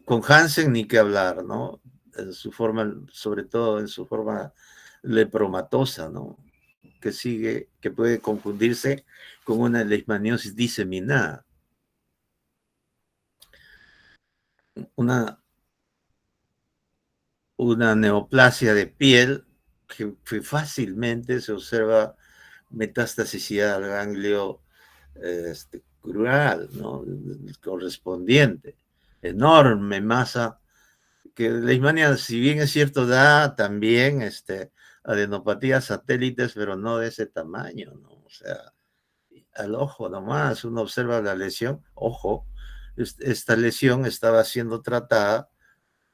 Con Hansen ni qué hablar, ¿no? En su forma, sobre todo en su forma lepromatosa, ¿no? Que sigue, que puede confundirse con una leishmaniosis diseminada. Una, una neoplasia de piel que fácilmente se observa metastasicidad al ganglio crural, ¿no? Correspondiente. Enorme masa que la leishmania, si bien es cierto, da también adenopatías satélites, pero no de ese tamaño, ¿no? O sea, al ojo nomás, uno observa la lesión, ojo, esta lesión estaba siendo tratada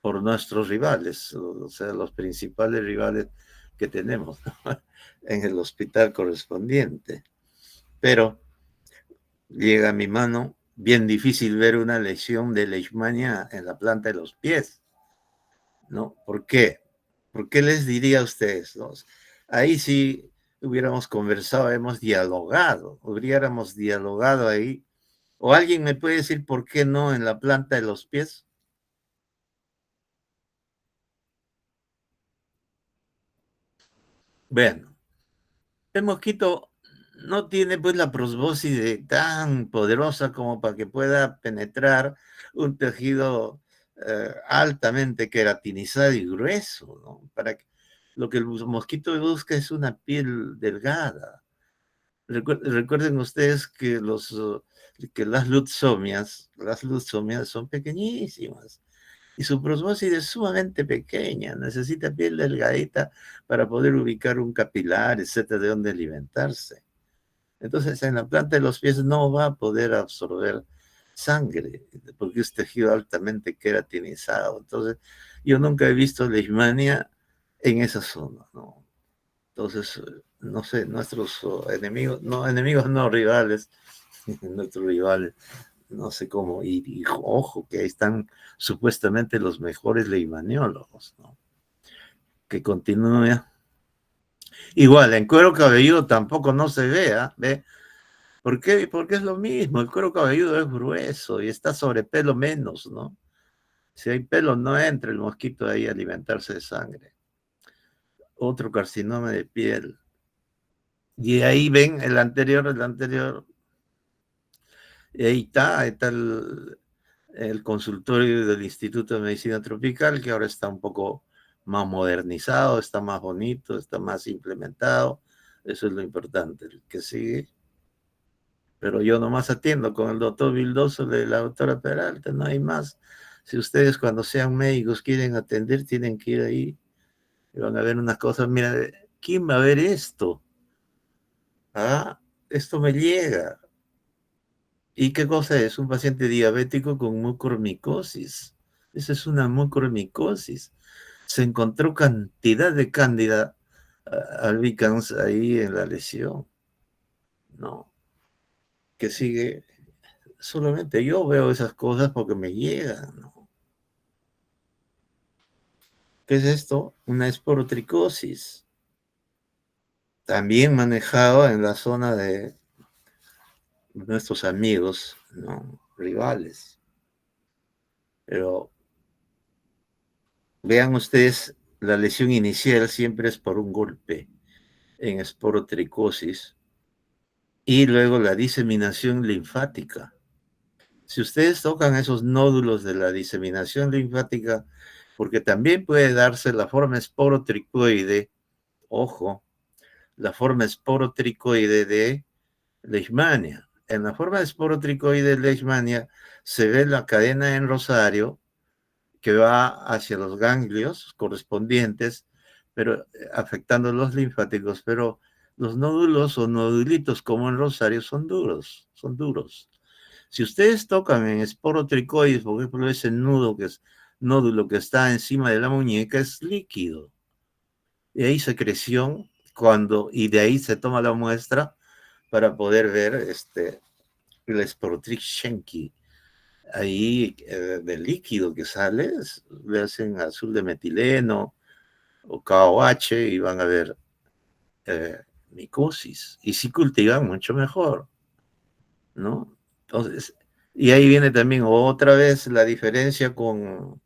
por nuestros rivales, o sea, los principales rivales que tenemos, ¿no? En el hospital correspondiente. Pero llega a mi mano, bien difícil ver una lesión de leishmania en la planta de los pies, ¿no? ¿Por qué? ¿Por qué les diría a ustedes, ¿no? Ahí sí hubiéramos conversado, hemos dialogado, hubiéramos dialogado ahí. ¿O alguien me puede decir por qué no en la planta de los pies? Bueno, el mosquito no tiene pues la prosbosis tan poderosa como para que pueda penetrar un tejido altamente queratinizado y grueso, ¿no? Lo que el mosquito busca es una piel delgada. Recuerden ustedes que las luxomias son pequeñísimas y su prosmosis es sumamente pequeña, necesita piel delgadita para poder ubicar un capilar, etcétera, de donde alimentarse. Entonces, en la planta de los pies no va a poder absorber sangre, porque es tejido altamente queratinizado. Entonces, yo nunca he visto leishmania en esa zona, ¿no? Entonces, no sé, nuestros enemigos no rivales, nuestros rivales, no sé cómo, y ojo, que ahí están supuestamente los mejores leishmaniólogos, ¿no? Que continúa. Igual, en cuero cabelludo tampoco no se vea, ¿ve? ¿Por qué? Porque es lo mismo, el cuero cabelludo es grueso y está sobre pelo menos, ¿no? Si hay pelo, no entra el mosquito ahí a alimentarse de sangre. Otro carcinoma de piel. Y ahí ven el anterior, y ahí está el consultorio del Instituto de Medicina Tropical, que ahora está un poco más modernizado, está más bonito, está más implementado. Eso es lo importante, el que sigue. Pero yo nomás atiendo con el doctor Vildoso de la doctora Peralta, no hay más. Si ustedes cuando sean médicos quieren atender, tienen que ir ahí y van a ver unas cosas. Mira, ¿quién va a ver esto? Ah, esto me llega. ¿Y qué cosa es? Un paciente diabético con mucormicosis. Esa es una mucormicosis. Se encontró cantidad de cándida albicans ahí en la lesión. No, que sigue. Solamente yo veo esas cosas porque me llegan, ¿no? ¿Qué es esto? Una esporotricosis. También manejado en la zona de nuestros amigos, ¿no? Rivales. Pero vean ustedes, la lesión inicial siempre es por un golpe en esporotricosis y luego la diseminación linfática. Si ustedes tocan esos nódulos de la diseminación linfática, porque también puede darse la forma esporotricoide, ojo, la forma esporotricoide de leishmania. En la forma esporotricoide de leishmania se ve la cadena en rosario que va hacia los ganglios correspondientes, pero afectando los linfáticos, pero los nódulos o nodulitos como en rosario son duros, son duros. Si ustedes tocan en esporotricoides, por ejemplo, ese nódulo que está encima de la muñeca es líquido. Y hay secreción y de ahí se toma la muestra para poder ver el Sporotrix Schenki. Ahí del líquido que sale, le hacen azul de metileno o KOH y van a ver eh, micosis. Y sí cultivan mucho mejor, ¿no? Entonces, Y ahí viene también otra vez la diferencia con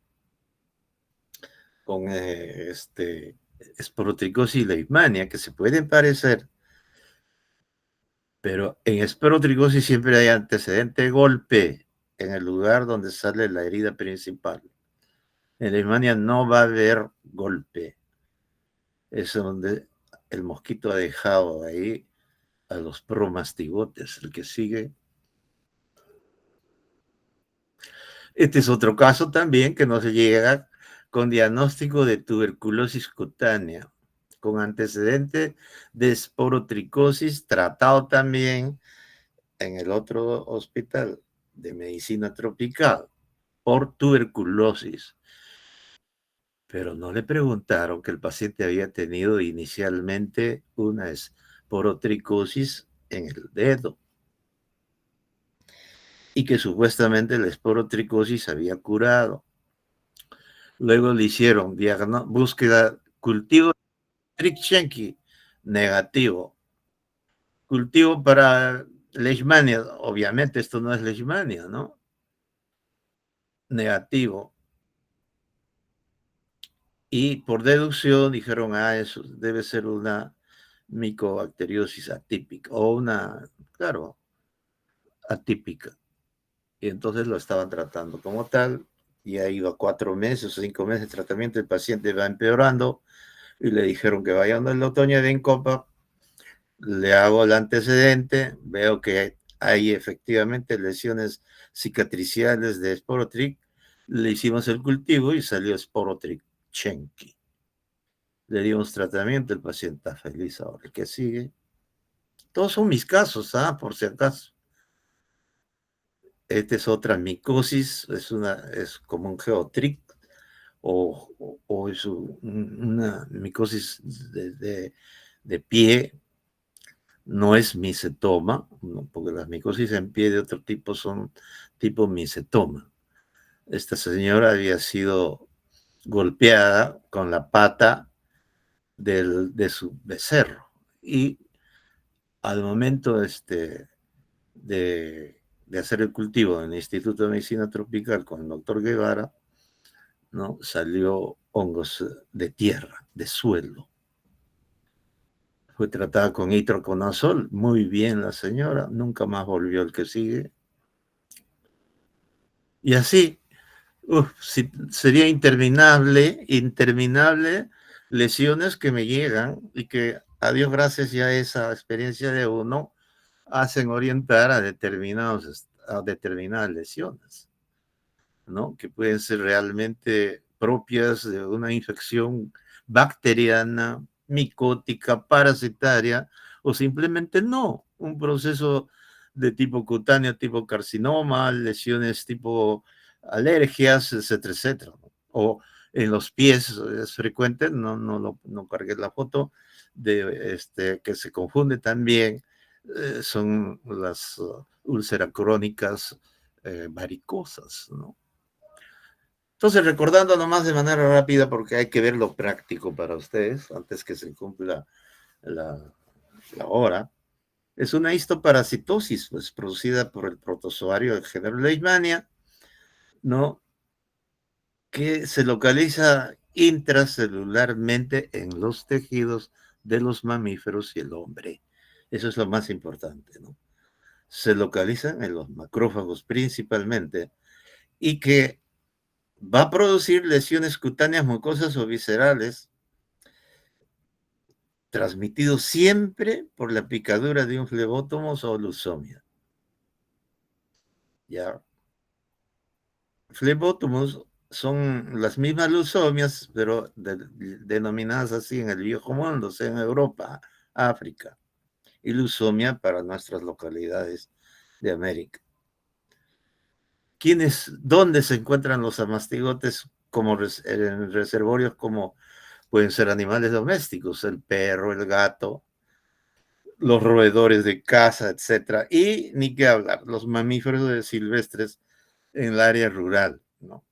esporotricosis y leishmania, que se pueden parecer, pero en esporotricosis siempre hay antecedente de golpe en el lugar donde sale la herida principal. En leishmania no va a haber golpe. Es donde el mosquito ha dejado ahí a los promastigotes. El que sigue. Este es otro caso también que no se llega con diagnóstico de tuberculosis cutánea, con antecedente de esporotricosis, tratado también en el otro hospital de medicina tropical por tuberculosis. Pero no le preguntaron que el paciente había tenido inicialmente una esporotricosis en el dedo y que supuestamente la esporotricosis había curado. Luego le hicieron búsqueda, cultivo Trichchenki, negativo. Cultivo para leishmania, obviamente esto no es leishmania, ¿no? Negativo. Y por deducción dijeron, eso debe ser una micobacteriosis atípica, o una, claro, atípica. Y entonces lo estaban tratando como tal, y ahí iba 4 meses, 5 meses de tratamiento, el paciente va empeorando, y le dijeron que vayan al otoño de Incopa, le hago el antecedente, veo que hay efectivamente lesiones cicatriciales de Sporotric, le hicimos el cultivo y salió Sporotric Chenki. Le dimos tratamiento, el paciente está feliz ahora. El que sigue. Todos son mis casos, por si acaso. Esta es otra micosis, es como un geotric o es una micosis de pie, no es micetoma, ¿no? Porque las micosis en pie de otro tipo son tipo micetoma. Esta señora había sido golpeada con la pata de su becerro y al momento de hacer el cultivo en el Instituto de Medicina Tropical con el doctor Guevara, ¿no? Salió hongos de tierra, de suelo. Fue tratada con hidroconazol, muy bien la señora, nunca más volvió. El que sigue. Y así, sería interminable lesiones que me llegan y que, a Dios gracias, ya esa experiencia de uno hacen orientar a determinadas lesiones, ¿no? Que pueden ser realmente propias de una infección bacteriana, micótica, parasitaria, o simplemente no, un proceso de tipo cutáneo, tipo carcinoma, lesiones tipo alergias, etcétera, etcétera. O en los pies es frecuente, no cargué la foto, que se confunde también, son las úlceras crónicas varicosas, ¿no? Entonces, recordando nomás de manera rápida, porque hay que ver lo práctico para ustedes, antes que se cumpla la, la hora, es una histoparasitosis, pues, producida por el protozoario del género Leishmania, ¿no? Que se localiza intracelularmente en los tejidos de los mamíferos y el hombre. Eso es lo más importante, ¿no? Se localizan en los macrófagos principalmente y que va a producir lesiones cutáneas, mucosas o viscerales, transmitidos siempre por la picadura de un flebótomos o leucemia. Ya. Flebótomos son las mismas leucemias, pero denominadas así en el viejo mundo, o sea, en Europa, África, y leucemia para nuestras localidades de América. ¿Dónde se encuentran los amastigotes como en reservorios como pueden ser animales domésticos, el perro, el gato, los roedores de casa, etcétera? Y ni qué hablar, los mamíferos silvestres en el área rural, ¿no?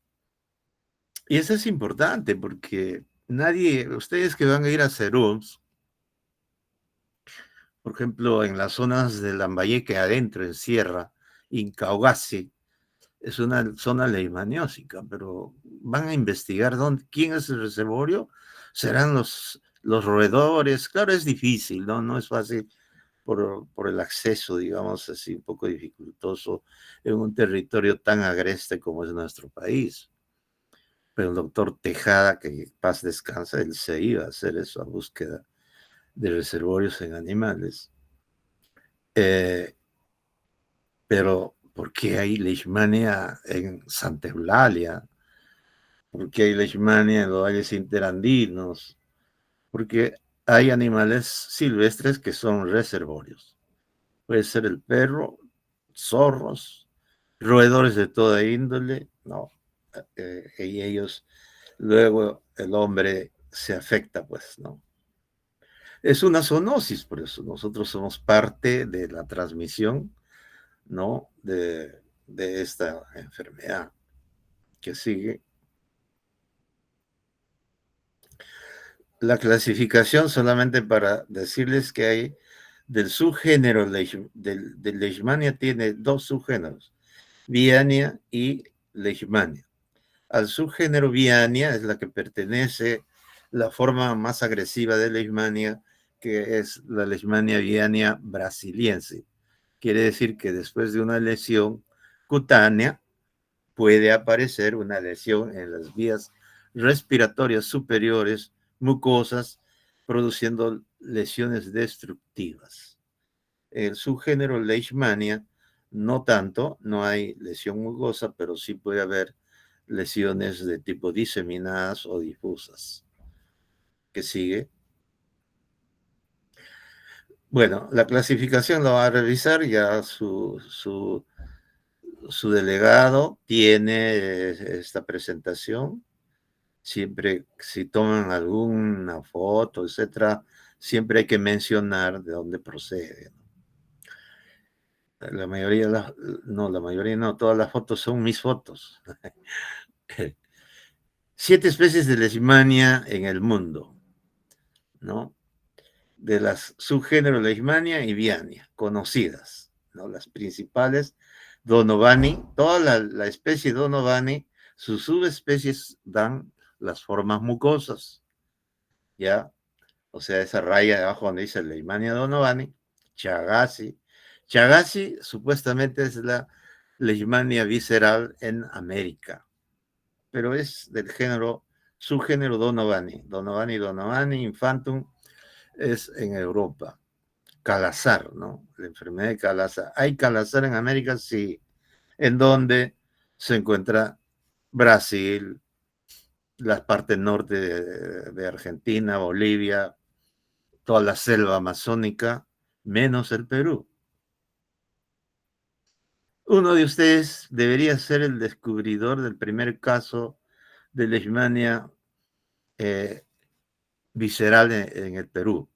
Y eso es importante porque ustedes que van a ir a serums, por ejemplo, en las zonas de Lambayeque adentro, en Sierra, Incaugazi, es una zona leishmaniósica, pero van a investigar quién es el reservorio. Serán los roedores. Claro, es difícil, ¿no? No es fácil por el acceso, digamos así, un poco dificultoso en un territorio tan agreste como es nuestro país. Pero el doctor Tejada, que paz descansa, él se iba a hacer eso, a búsqueda de reservorios en animales. Pero, ¿por qué hay leishmania en Santa Eulalia? ¿Por qué hay leishmania en los valles interandinos? Porque hay animales silvestres que son reservorios. Puede ser el perro, zorros, roedores de toda índole, no. Y ellos, luego el hombre se afecta, pues, ¿no? Es una zoonosis, por eso nosotros somos parte de la transmisión, ¿no? De esta enfermedad que sigue. La clasificación, solamente para decirles que hay del subgénero del Leishmania, tiene dos subgéneros, Viania y Leishmania. Al subgénero Viania es la que pertenece la forma más agresiva de Leishmania, que es la Leishmania Viania brasiliense. Quiere decir que después de una lesión cutánea puede aparecer una lesión en las vías respiratorias superiores, mucosas, produciendo lesiones destructivas. El subgénero Leishmania, no tanto, no hay lesión mucosa, pero sí puede haber lesiones de tipo diseminadas o difusas. ¿Qué sigue? Bueno, la clasificación la va a revisar ya su delegado, tiene esta presentación. Siempre, si toman alguna foto, etcétera, siempre hay que mencionar de dónde procede. La mayoría, la mayoría no, todas las fotos son mis fotos. 7 especies de Leishmania en el mundo, ¿no? De las subgéneros Leishmania y Viania, conocidas, ¿no? Las principales, Donovani, toda la especie Donovani, sus subespecies dan las formas mucosas, ¿ya? O sea, esa raya de abajo donde dice Leishmania donovani, Chagassi. Chagassi supuestamente es la Leishmania visceral en América, pero es del género, subgénero Donovani. Donovani infantum es en Europa. Calazar, ¿no? La enfermedad de Calazar. ¿Hay Calazar en América? Sí. En donde se encuentra Brasil, las partes norte de Argentina, Bolivia, toda la selva amazónica, menos el Perú. Uno de ustedes debería ser el descubridor del primer caso de leishmania visceral en el Perú,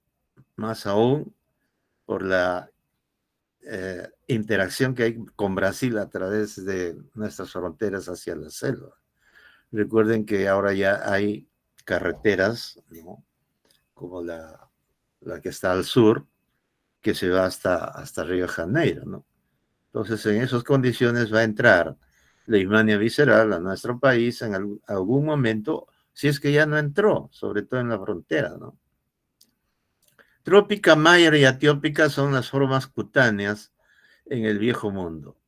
más aún por la interacción que hay con Brasil a través de nuestras fronteras hacia la selva. Recuerden que ahora ya hay carreteras, ¿no? Como la que está al sur, que se va hasta Río de Janeiro, ¿no? Entonces, en esas condiciones va a entrar leishmania visceral a nuestro país en algún momento, si es que ya no entró, sobre todo en la frontera, ¿no? Trópica, Mayer y atiópica son las formas cutáneas en el viejo mundo.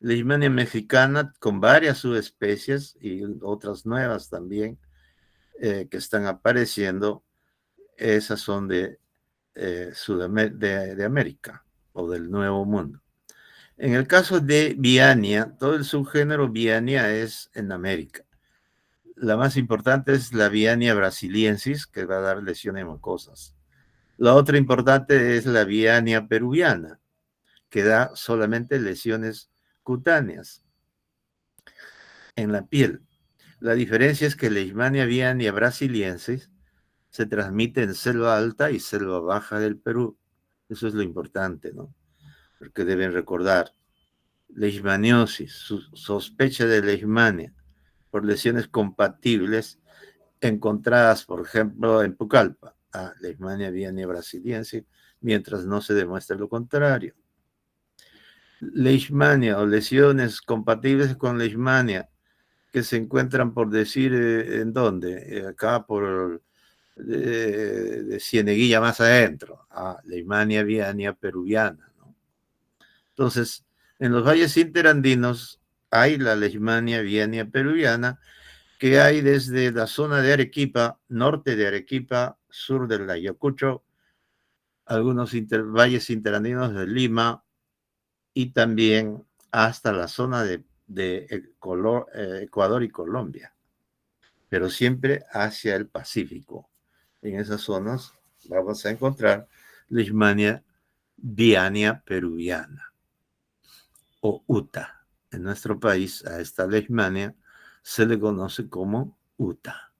Leishmania mexicana con varias subespecies y otras nuevas también que están apareciendo, esas son de América o del Nuevo Mundo. En el caso de Viania, todo el subgénero Viania es en América. La más importante es la Viania brasiliensis, que va a dar lesiones mucosas. La otra importante es la Viania peruviana, que da solamente lesiones cutáneas en la piel. La diferencia es que Leishmania viania brasiliensis se transmite en selva alta y selva baja del Perú. Eso es lo importante, ¿no? Porque deben recordar, leishmaniosis, sospecha de leishmania por lesiones compatibles encontradas, por ejemplo, en Pucallpa, a Leishmania viania brasiliensis, mientras no se demuestre lo contrario. Leishmania o lesiones compatibles con leishmania que se encuentran, por decir, ¿en dónde? Acá por de Cieneguilla más adentro, Leishmania viania peruviana, ¿no? Entonces, en los valles interandinos hay la Leishmania viania peruviana, que hay desde la zona de Arequipa, norte de Arequipa, sur del Ayacucho, algunos valles interandinos de Lima y también hasta la zona de Ecuador y Colombia, pero siempre hacia el Pacífico. En esas zonas vamos a encontrar Leishmania viania peruviana o UTA. En nuestro país a esta leishmania se le conoce como UTA.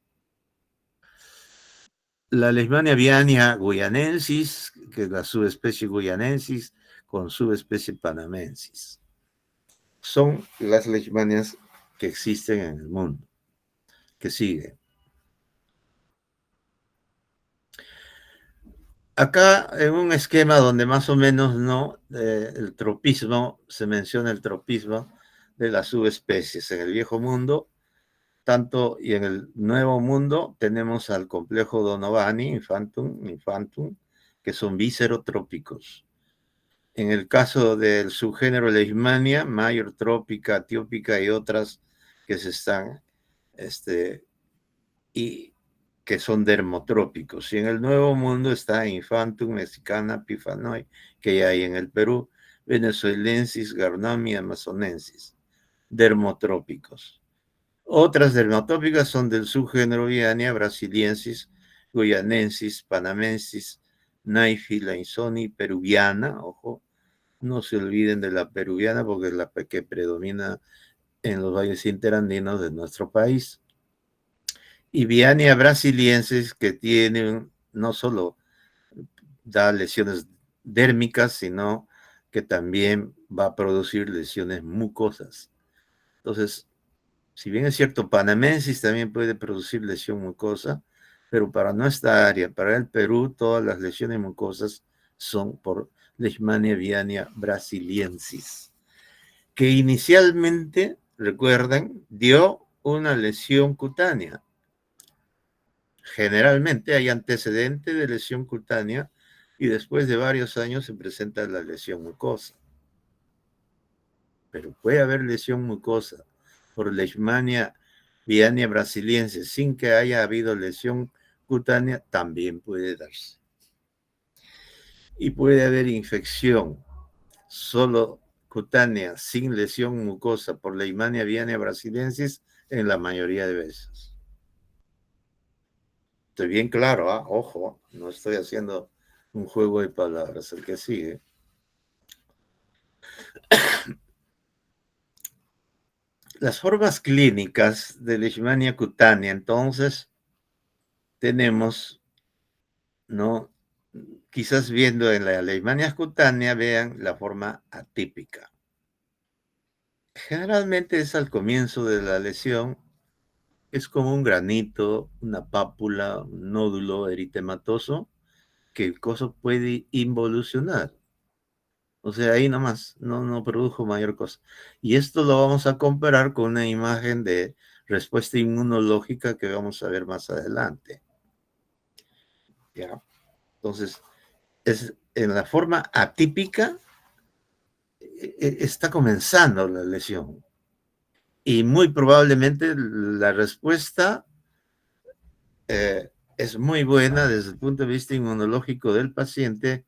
La Leishmania viania guyanensis, que es la subespecie guyanensis con subespecie panamensis. Son las leishmanias que existen en el mundo. Que sigue. Acá en un esquema donde más o menos no, el tropismo, se menciona el tropismo de las subespecies. En el viejo mundo, tanto y en el nuevo mundo, tenemos al complejo Donovani, infantum, que son viscerotrópicos. En el caso del subgénero Leishmania, Major trópica, etiópica y otras que se están, y que son dermotrópicos. Y en el Nuevo Mundo está Infantum, Mexicana, Pifanoi, que hay en el Perú, Venezuelensis, Garnami, Amazonensis, dermotrópicos. Otras dermotrópicas son del subgénero Viania, Brasiliensis, Guyanensis, Panamensis, Naifi, Insoni, peruviana, ojo, no se olviden de la peruviana porque es la que predomina en los valles interandinos de nuestro país. Y Viania brasiliensis, que tiene no solo da lesiones dérmicas, sino que también va a producir lesiones mucosas. Entonces, si bien es cierto, panamensis también puede producir lesión mucosa, pero para nuestra área, para el Perú, todas las lesiones mucosas son por Leishmania viania brasiliensis, que inicialmente, recuerdan, dio una lesión cutánea. Generalmente hay antecedente de lesión cutánea y después de varios años se presenta la lesión mucosa. Pero puede haber lesión mucosa por Leishmania viania brasiliense sin que haya habido lesión cutánea, también puede darse. Y puede haber infección solo cutánea sin lesión mucosa por Leishmania viania brasiliensis en la mayoría de veces. Estoy bien claro, ojo, no estoy haciendo un juego de palabras. El que sigue. Las formas clínicas de leishmania cutánea, entonces, tenemos, ¿no? Quizás viendo en la leishmania cutánea, vean la forma atípica. Generalmente es al comienzo de la lesión, es como un granito, una pápula, un nódulo eritematoso, que el coso puede involucionar. O sea, ahí nomás, no produjo mayor cosa. Y esto lo vamos a comparar con una imagen de respuesta inmunológica que vamos a ver más adelante. ¿Ya? Entonces, es en la forma atípica está comenzando la lesión. Y muy probablemente la respuesta es muy buena desde el punto de vista inmunológico del paciente,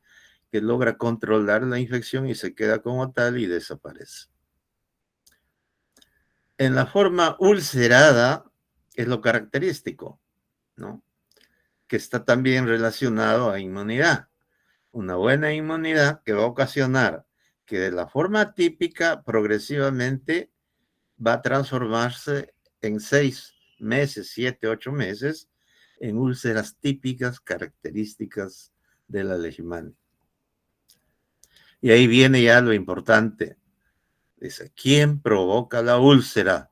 que logra controlar la infección y se queda como tal y desaparece. En la forma ulcerada es lo característico, ¿no? Que está también relacionado a inmunidad. Una buena inmunidad que va a ocasionar que de la forma típica progresivamente va a transformarse en 6 meses, 7, 8 meses, en úlceras típicas características de la leishmania. Y ahí viene ya lo importante. Dice, ¿quién provoca la úlcera?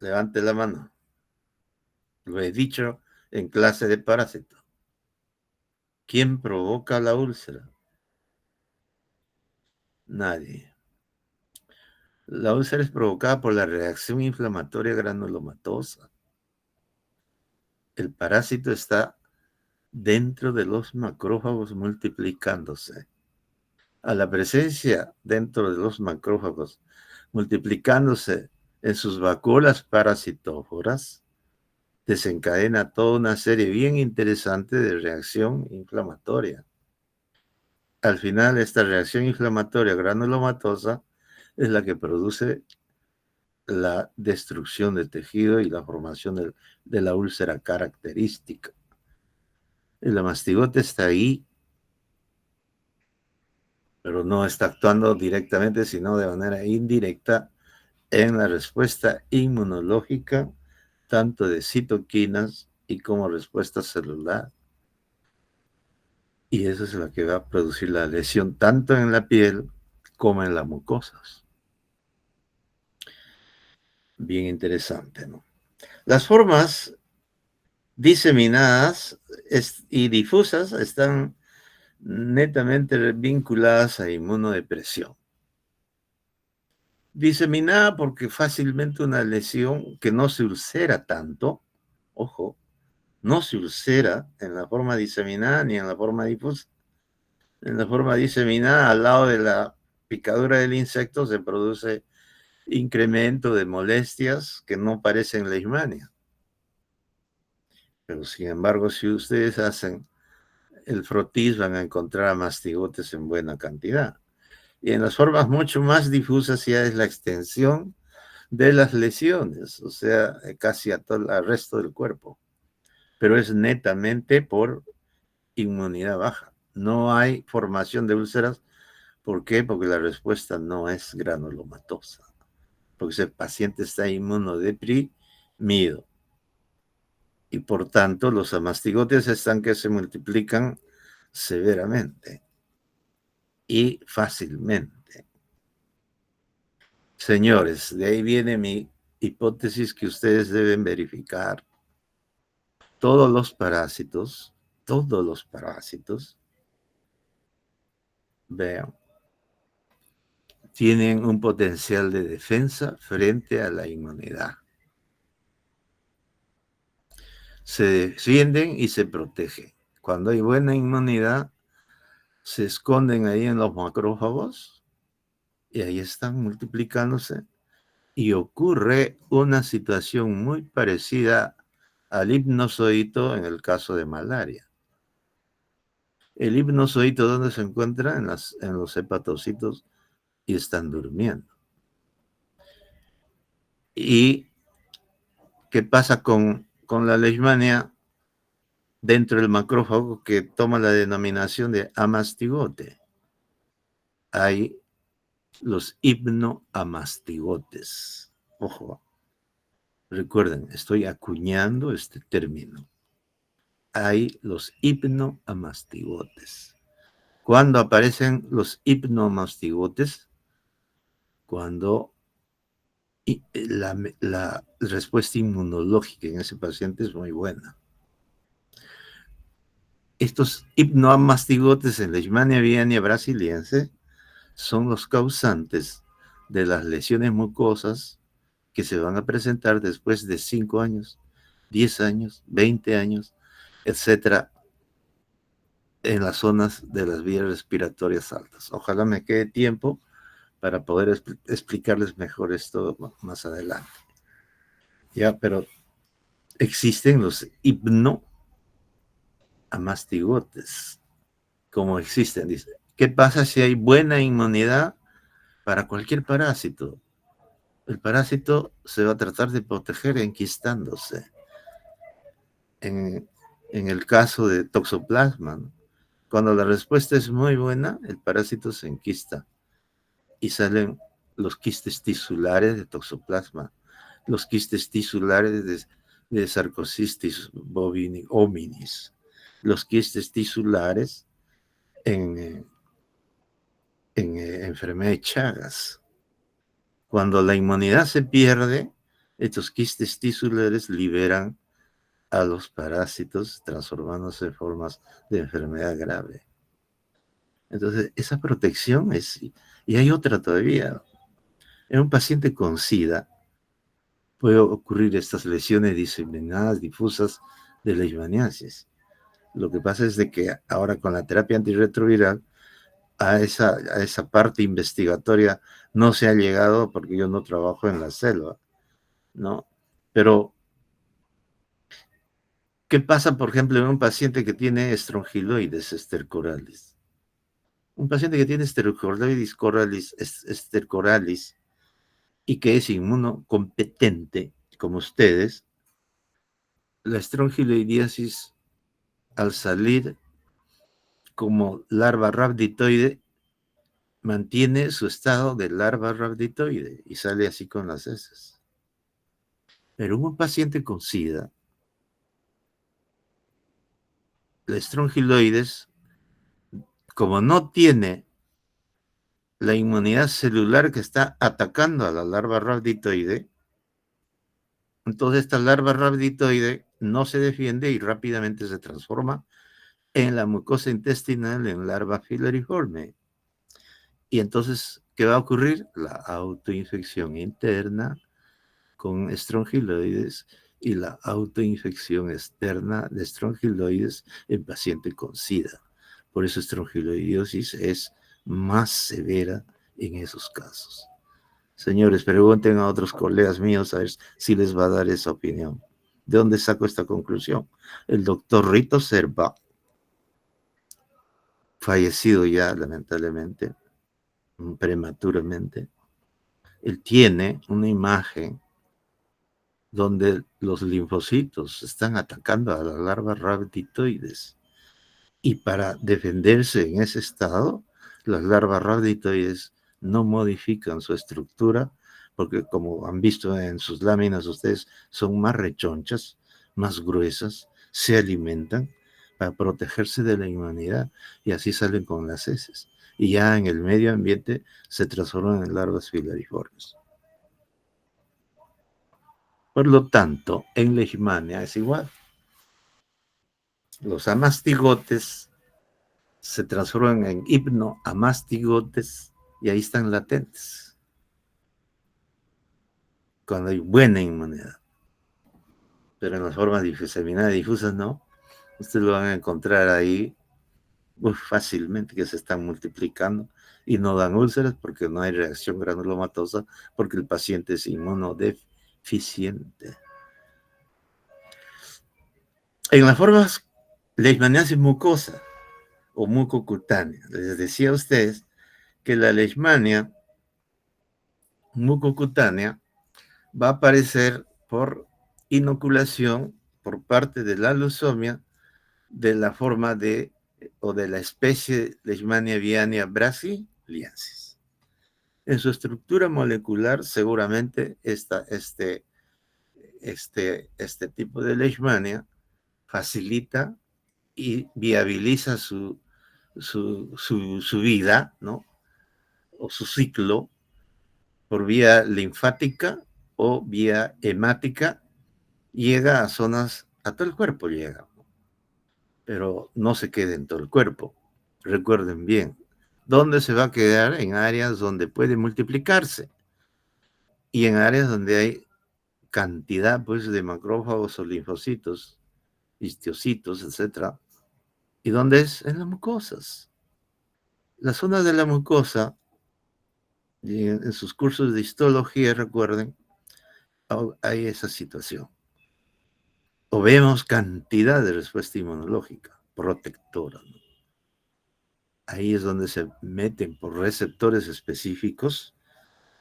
Levante la mano. Lo he dicho en clase de parásito. ¿Quién provoca la úlcera? Nadie. La úlcera es provocada por la reacción inflamatoria granulomatosa. El parásito está dentro de los macrófagos multiplicándose. A la presencia dentro de los macrófagos multiplicándose en sus vacuolas parasitóforas, desencadena toda una serie bien interesante de reacción inflamatoria. Al final, esta reacción inflamatoria granulomatosa es la que produce la destrucción del tejido y la formación de la úlcera característica. El mastigote está ahí, pero no está actuando directamente, sino de manera indirecta en la respuesta inmunológica, tanto de citoquinas y como respuesta celular. Y eso es lo que va a producir la lesión tanto en la piel como en las mucosas. Bien interesante, ¿no? Las formas diseminadas y difusas están netamente vinculadas a inmunodepresión. Diseminada porque fácilmente una lesión que no se ulcera tanto, ojo, no se ulcera en la forma diseminada ni en la forma difusa. En la forma diseminada, al lado de la picadura del insecto, se produce incremento de molestias que no parecen leishmania. Pero sin embargo, si ustedes hacen el frotis, van a encontrar mastigotes en buena cantidad. Y en las formas mucho más difusas ya es la extensión de las lesiones, o sea, casi a todo el resto del cuerpo. Pero es netamente por inmunidad baja. No hay formación de úlceras. ¿Por qué? Porque la respuesta no es granulomatosa. Porque ese paciente está inmunodeprimido. Y por tanto, los amastigotes están que se multiplican severamente y fácilmente. Señores, de ahí viene mi hipótesis que ustedes deben verificar. Todos los parásitos, vean, tienen un potencial de defensa frente a la inmunidad. Se defienden y se protegen. Cuando hay buena inmunidad, se esconden ahí en los macrófagos y ahí están multiplicándose. Y ocurre una situación muy parecida al hipnozoito en el caso de malaria. El hipnozoito, ¿dónde se encuentra? En los hepatocitos y están durmiendo. ¿Y qué pasa con la leishmania dentro del macrófago que toma la denominación de amastigote? Hay los hipnoamastigotes. Ojo, recuerden, estoy acuñando este término. Hay los hipnoamastigotes. ¿Cuándo aparecen los hipnoamastigotes? Cuando la respuesta inmunológica en ese paciente es muy buena. Estos hipnoamastigotes en Leishmania aviaria brasiliense son los causantes de las lesiones mucosas que se van a presentar después de 5 años, 10 años, 20 años, etcétera, en las zonas de las vías respiratorias altas. Ojalá me quede tiempo para poder explicarles mejor esto más adelante. Ya, pero existen los hipnoamastigotes, como existen. Dice, ¿qué pasa si hay buena inmunidad para cualquier parásito? El parásito se va a tratar de proteger enquistándose. En, en el caso de toxoplasma, ¿no? Cuando la respuesta es muy buena, el parásito se enquista y salen los quistes tisulares de toxoplasma, los quistes tisulares de Sarcocistis hominis, los quistes tisulares en enfermedad de Chagas. Cuando la inmunidad se pierde, estos quistes tisulares liberan a los parásitos transformándose en formas de enfermedad grave. Entonces, esa protección es Y hay otra todavía. En un paciente con SIDA puede ocurrir estas lesiones diseminadas, difusas de leishmaniasis. Lo que pasa es de que ahora con la terapia antirretroviral a esa parte investigatoria no se ha llegado porque yo no trabajo en la selva, ¿no? Pero, ¿qué pasa, por ejemplo, en un paciente que tiene estrongiloides estercorales? Un paciente que tiene estercoralis y que es inmunocompetente, como ustedes, la estrongiloidiasis al salir como larva rhabditoide mantiene su estado de larva rhabditoide y sale así con las heces. Pero un paciente con SIDA, la estrongiloides, como no tiene la inmunidad celular que está atacando a la larva rhabditoide, entonces esta larva rhabditoide no se defiende y rápidamente se transforma en la mucosa intestinal en larva filariforme. Y entonces, ¿qué va a ocurrir? La autoinfección interna con estrongiloides y la autoinfección externa de estrongiloides en paciente con SIDA. Por eso estrongiloidosis es más severa en esos casos. Señores, pregunten a otros colegas míos a ver si les va a dar esa opinión. ¿De dónde saco esta conclusión? El doctor Rito Serpa, fallecido ya lamentablemente, prematuramente, él tiene una imagen donde los linfocitos están atacando a las larvas rhabditoides. Y para defenderse en ese estado, las larvas rhabditoides no modifican su estructura, porque como han visto en sus láminas ustedes, son más rechonchas, más gruesas, se alimentan para protegerse de la inmunidad y así salen con las heces. Y ya en el medio ambiente se transforman en larvas filariformes. Por lo tanto, en Leishmania es igual. Los amastigotes se transforman en hipnoamastigotes y ahí están latentes cuando hay buena inmunidad. Pero en las formas diseminadas y difusas no. Ustedes lo van a encontrar ahí fácilmente que se están multiplicando y no dan úlceras porque no hay reacción granulomatosa porque el paciente es inmunodeficiente. En las formas leishmaniasis mucosa o mucocutánea, les decía a ustedes que la leishmania mucocutánea va a aparecer por inoculación por parte de la leucemia de la forma de o de la especie Leishmania viania brasiliensis. En su estructura molecular, seguramente este tipo de Leishmania facilita y viabiliza su vida, ¿no? O su ciclo por vía linfática o vía hemática, llega a zonas, a todo el cuerpo llega, pero no se queda en todo el cuerpo. Recuerden bien, ¿dónde se va a quedar? En áreas donde puede multiplicarse y en áreas donde hay cantidad pues de macrófagos o linfocitos, histiocitos, etcétera. ¿Y dónde es? En las mucosas. La zona de la mucosa, y en sus cursos de histología, recuerden, hay esa situación. O vemos cantidad de respuesta inmunológica protectora, ¿no? Ahí es donde se meten por receptores específicos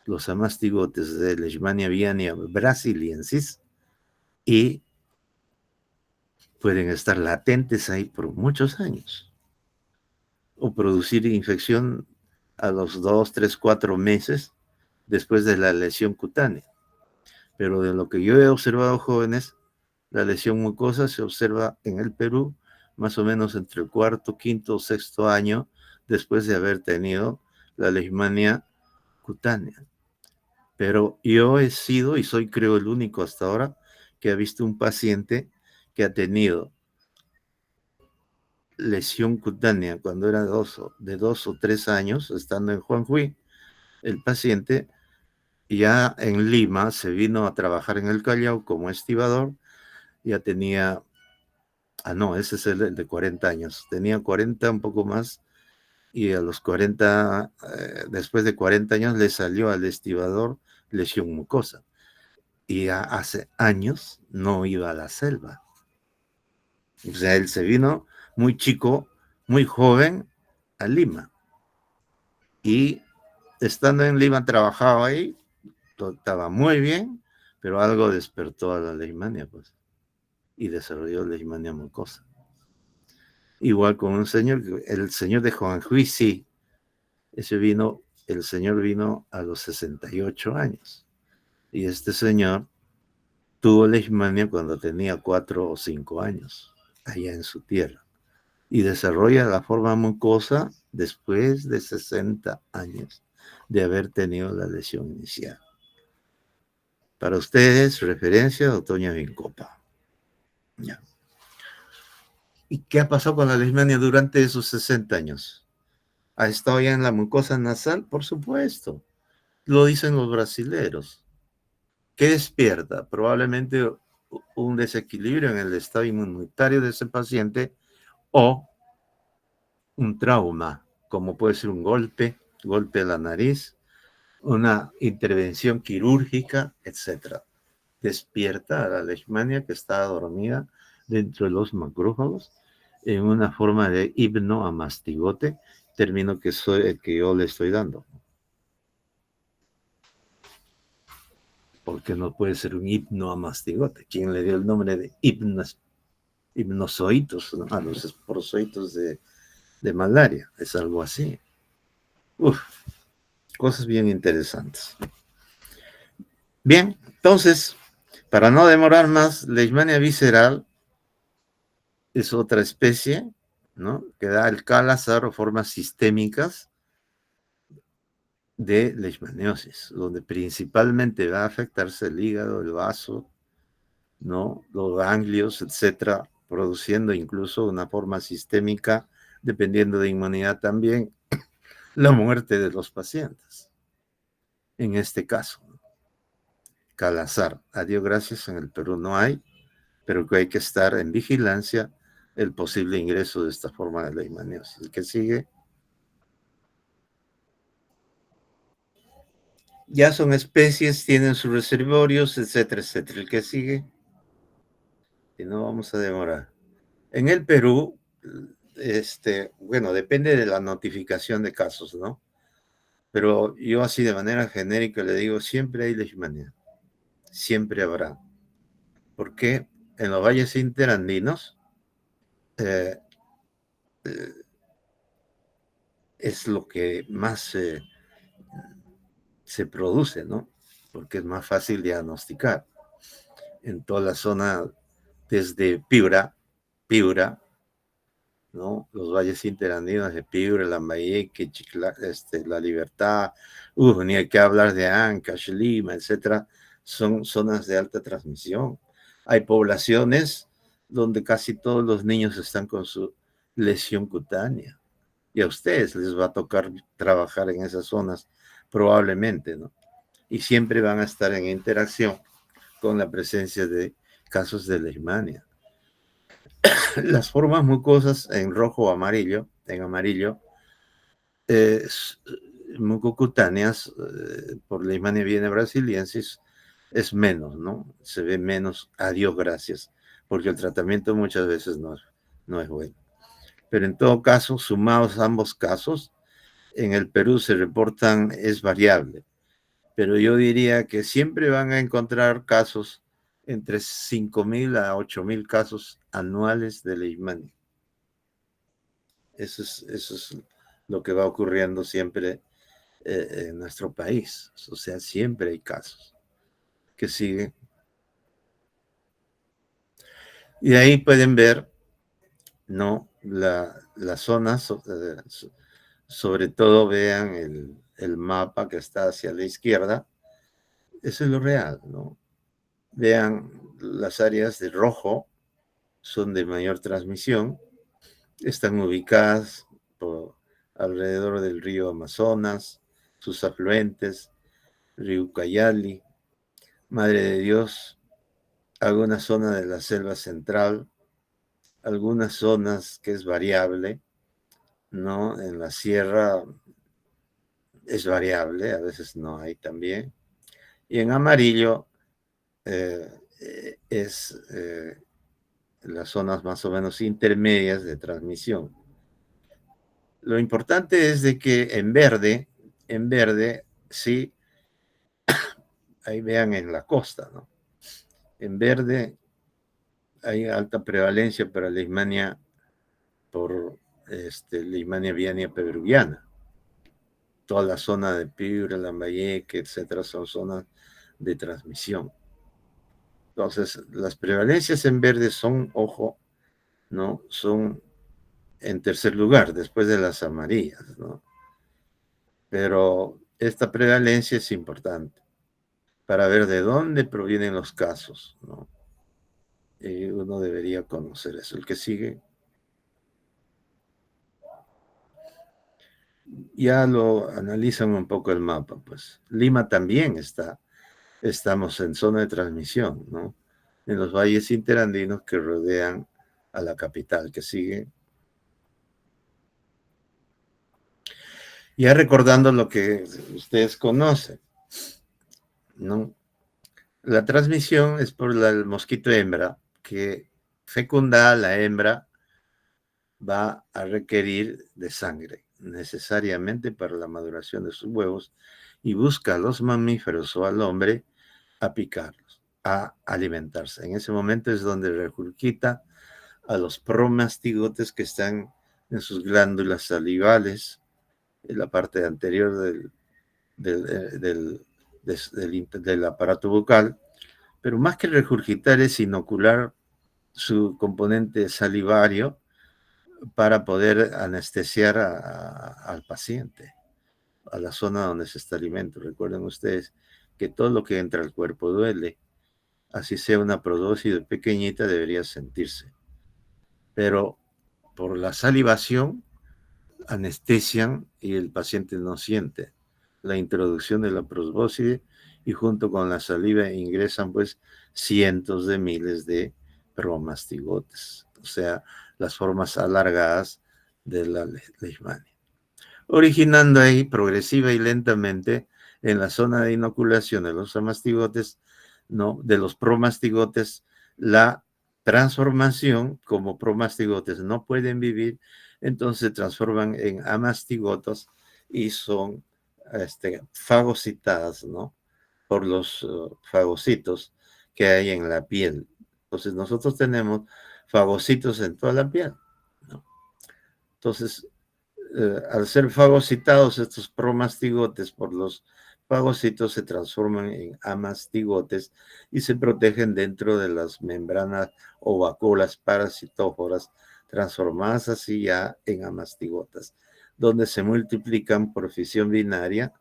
los amastigotes de Leishmania viania brasiliensis y pueden estar latentes ahí por muchos años o producir infección a los 2, 3, 4 meses después de la lesión cutánea. Pero de lo que yo he observado, jóvenes, la lesión mucosa se observa en el Perú más o menos entre el cuarto, quinto o sexto año después de haber tenido la leishmania cutánea. Pero yo he sido y soy creo el único hasta ahora que ha visto un paciente que ha tenido lesión cutánea cuando era de 2 o 3 años, estando en Juanjuy, El paciente ya en Lima se vino a trabajar en el Callao como estibador, ya tenía, no, ese es el de 40 años, tenía 40, un poco más, y a los 40, después de 40 años le salió al estibador lesión mucosa, y hace años no iba a la selva. O sea, él se vino muy chico, muy joven a Lima, y estando en Lima trabajaba ahí, todo estaba muy bien, pero algo despertó a la leishmania, pues, y desarrolló leishmania mucosa. Igual con un señor, el señor de Juanjuy, sí, el señor vino a los 68 años, y este señor tuvo leishmania cuando tenía 4 o 5 años, allá en su tierra, y desarrolla la forma mucosa después de 60 años de haber tenido la lesión inicial. Para ustedes, referencia, doctor Vincopa. Ya. ¿Y qué ha pasado con la leishmania durante esos 60 años? ¿Ha estado ya en la mucosa nasal? Por supuesto. Lo dicen los brasileros. ¿Qué despierta? Probablemente un desequilibrio en el estado inmunitario de ese paciente o un trauma, como puede ser un golpe a la nariz, una intervención quirúrgica, etc. Despierta a la leishmania que está dormida dentro de los macrófagos en una forma de hipnoamastigote, término que soy el que yo le estoy dando. Porque no puede ser un hipnoamastigote. ¿Quién le dio el nombre de hipnozoitos, ¿no? A los esporozoitos de malaria? Es algo así. Uf, cosas bien interesantes. Bien, entonces, para no demorar más, leishmania visceral es otra especie, ¿no? Que da el calazar o formas sistémicas de leishmaniosis, donde principalmente va a afectarse el hígado, el vaso, ¿no? Los ganglios, etcétera, produciendo incluso una forma sistémica, dependiendo de inmunidad también, la muerte de los pacientes. En este caso, calazar, a Dios gracias, en el Perú no hay, pero que hay que estar en vigilancia el posible ingreso de esta forma de leishmaniosis. El que sigue. Ya son especies, tienen sus reservorios, etcétera, etcétera. El que sigue, y no vamos a demorar. En el Perú, bueno, depende de la notificación de casos, ¿no? Pero yo así de manera genérica le digo, siempre hay leishmania, siempre habrá. Porque en los valles interandinos eh, eh, es lo que más se produce, ¿no? Porque es más fácil diagnosticar. En toda la zona, desde Piura, ¿no? Los valles interandinos de Piura, Lambayeque, La Libertad, ni hay que hablar de Ancash, Lima, etcétera, son zonas de alta transmisión. Hay poblaciones donde casi todos los niños están con su lesión cutánea. Y a ustedes les va a tocar trabajar en esas zonas, probablemente, ¿no? Y siempre van a estar en interacción con la presencia de casos de leishmania. Las formas mucosas en rojo o amarillo, eh, mucocutáneas, por leishmania viene brasiliensis, es menos, ¿no? Se ve menos, a Dios gracias, porque el tratamiento muchas veces no es bueno. Pero en todo caso, sumados ambos casos, en el Perú se reportan, es variable, pero yo diría que siempre van a encontrar casos entre 5.000 a 8.000 casos anuales de leishmania. Eso es lo que va ocurriendo siempre en nuestro país. O sea, siempre hay casos que siguen. Y ahí pueden ver, ¿no? Las zonas, sobre todo vean el mapa que está hacia la izquierda. Eso es lo real, ¿no? Vean las áreas de rojo, son de mayor transmisión, están ubicadas alrededor del río Amazonas, sus afluentes, río Ucayali, Madre de Dios, alguna zona de la selva central, algunas zonas que es variable, ¿no? En la sierra es variable, a veces no hay también. Y en amarillo es las zonas más o menos intermedias de transmisión. Lo importante es de que en verde, sí, ahí vean en la costa, ¿no? En verde hay alta prevalencia para Leishmania por Leishmania viania peruviana. Toda la zona de Piura, Lambayeque, etcétera, son zonas de transmisión. Entonces, las prevalencias en verde son, ojo, ¿no? Son en tercer lugar, después de las amarillas, ¿no? Pero esta prevalencia es importante para ver de dónde provienen los casos, ¿no? Y uno debería conocer eso. El que sigue, ya lo analizan un poco el mapa, pues. Lima también estamos en zona de transmisión, ¿no? En los valles interandinos que rodean a la capital, que sigue. Ya recordando lo que ustedes conocen, ¿no? La transmisión es por el mosquito hembra, que fecunda a la hembra va a requerir de sangre necesariamente para la maduración de sus huevos y busca a los mamíferos o al hombre a picarlos, a alimentarse. En ese momento es donde regurgita a los promastigotes que están en sus glándulas salivales, en la parte anterior del aparato bucal, pero más que regurgitar es inocular su componente salivario para poder anestesiar al paciente, a la zona donde se está alimento. Recuerden ustedes que todo lo que entra al cuerpo duele, así sea una prodosis pequeñita debería sentirse, pero por la salivación anestesian y el paciente no siente la introducción de la probóscide y junto con la saliva ingresan pues cientos de miles de promastigotes, o sea, las formas alargadas de la leishmania, originando ahí progresiva y lentamente en la zona de inoculación de los amastigotes, no, de los promastigotes, la transformación, como promastigotes no pueden vivir, entonces se transforman en amastigotos y son fagocitadas, ¿no? Por los fagocitos que hay en la piel. Entonces nosotros tenemos fagocitos en toda la piel, ¿no? Entonces, al ser fagocitados estos promastigotes por los fagocitos se transforman en amastigotes y se protegen dentro de las membranas o vacuolas parasitóforas, transformadas así ya en amastigotas, donde se multiplican por fisión binaria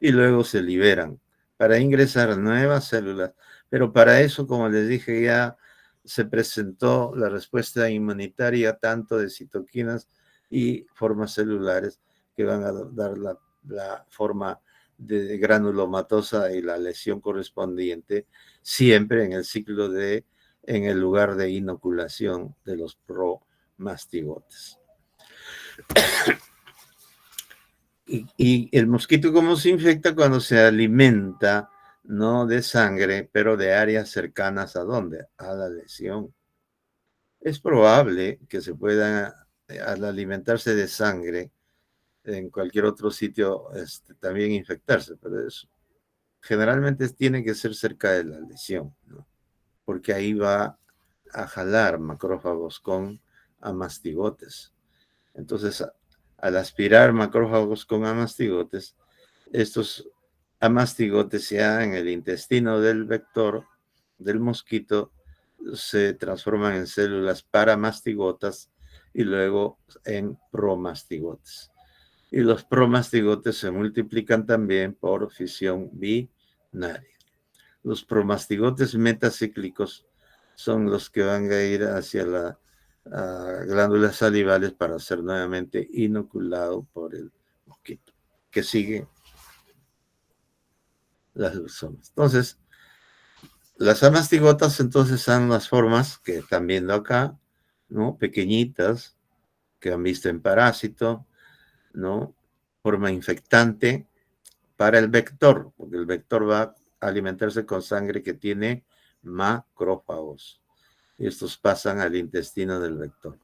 y luego se liberan para ingresar nuevas células. Pero para eso, como les dije, ya se presentó la respuesta inmunitaria tanto de citoquinas y formas celulares que van a dar la forma de granulomatosa y la lesión correspondiente, siempre en el ciclo en el lugar de inoculación de los promastigotes. Y el mosquito, ¿cómo se infecta? Cuando se alimenta, no de sangre, pero de áreas cercanas a dónde? A la lesión. Es probable que se pueda, al alimentarse de sangre, en cualquier otro sitio también infectarse, pero eso generalmente tiene que ser cerca de la lesión, ¿no? Porque ahí va a jalar macrófagos con amastigotes. Entonces, al aspirar macrófagos con amastigotes, estos amastigotes ya en el intestino del vector, del mosquito, se transforman en células paramastigotas y luego en promastigotes. Y los promastigotes se multiplican también por fisión binaria. Los promastigotes metacíclicos son los que van a ir hacia las glándulas salivales para ser nuevamente inoculado por el mosquito. ¿Qué sigue? las leusomas. Entonces, las amastigotas entonces son las formas que están viendo acá, ¿no? Pequeñitas, que han visto en parásito, ¿no? Forma infectante para el vector, porque el vector va a alimentarse con sangre que tiene macrófagos. Y estos pasan al intestino del vector.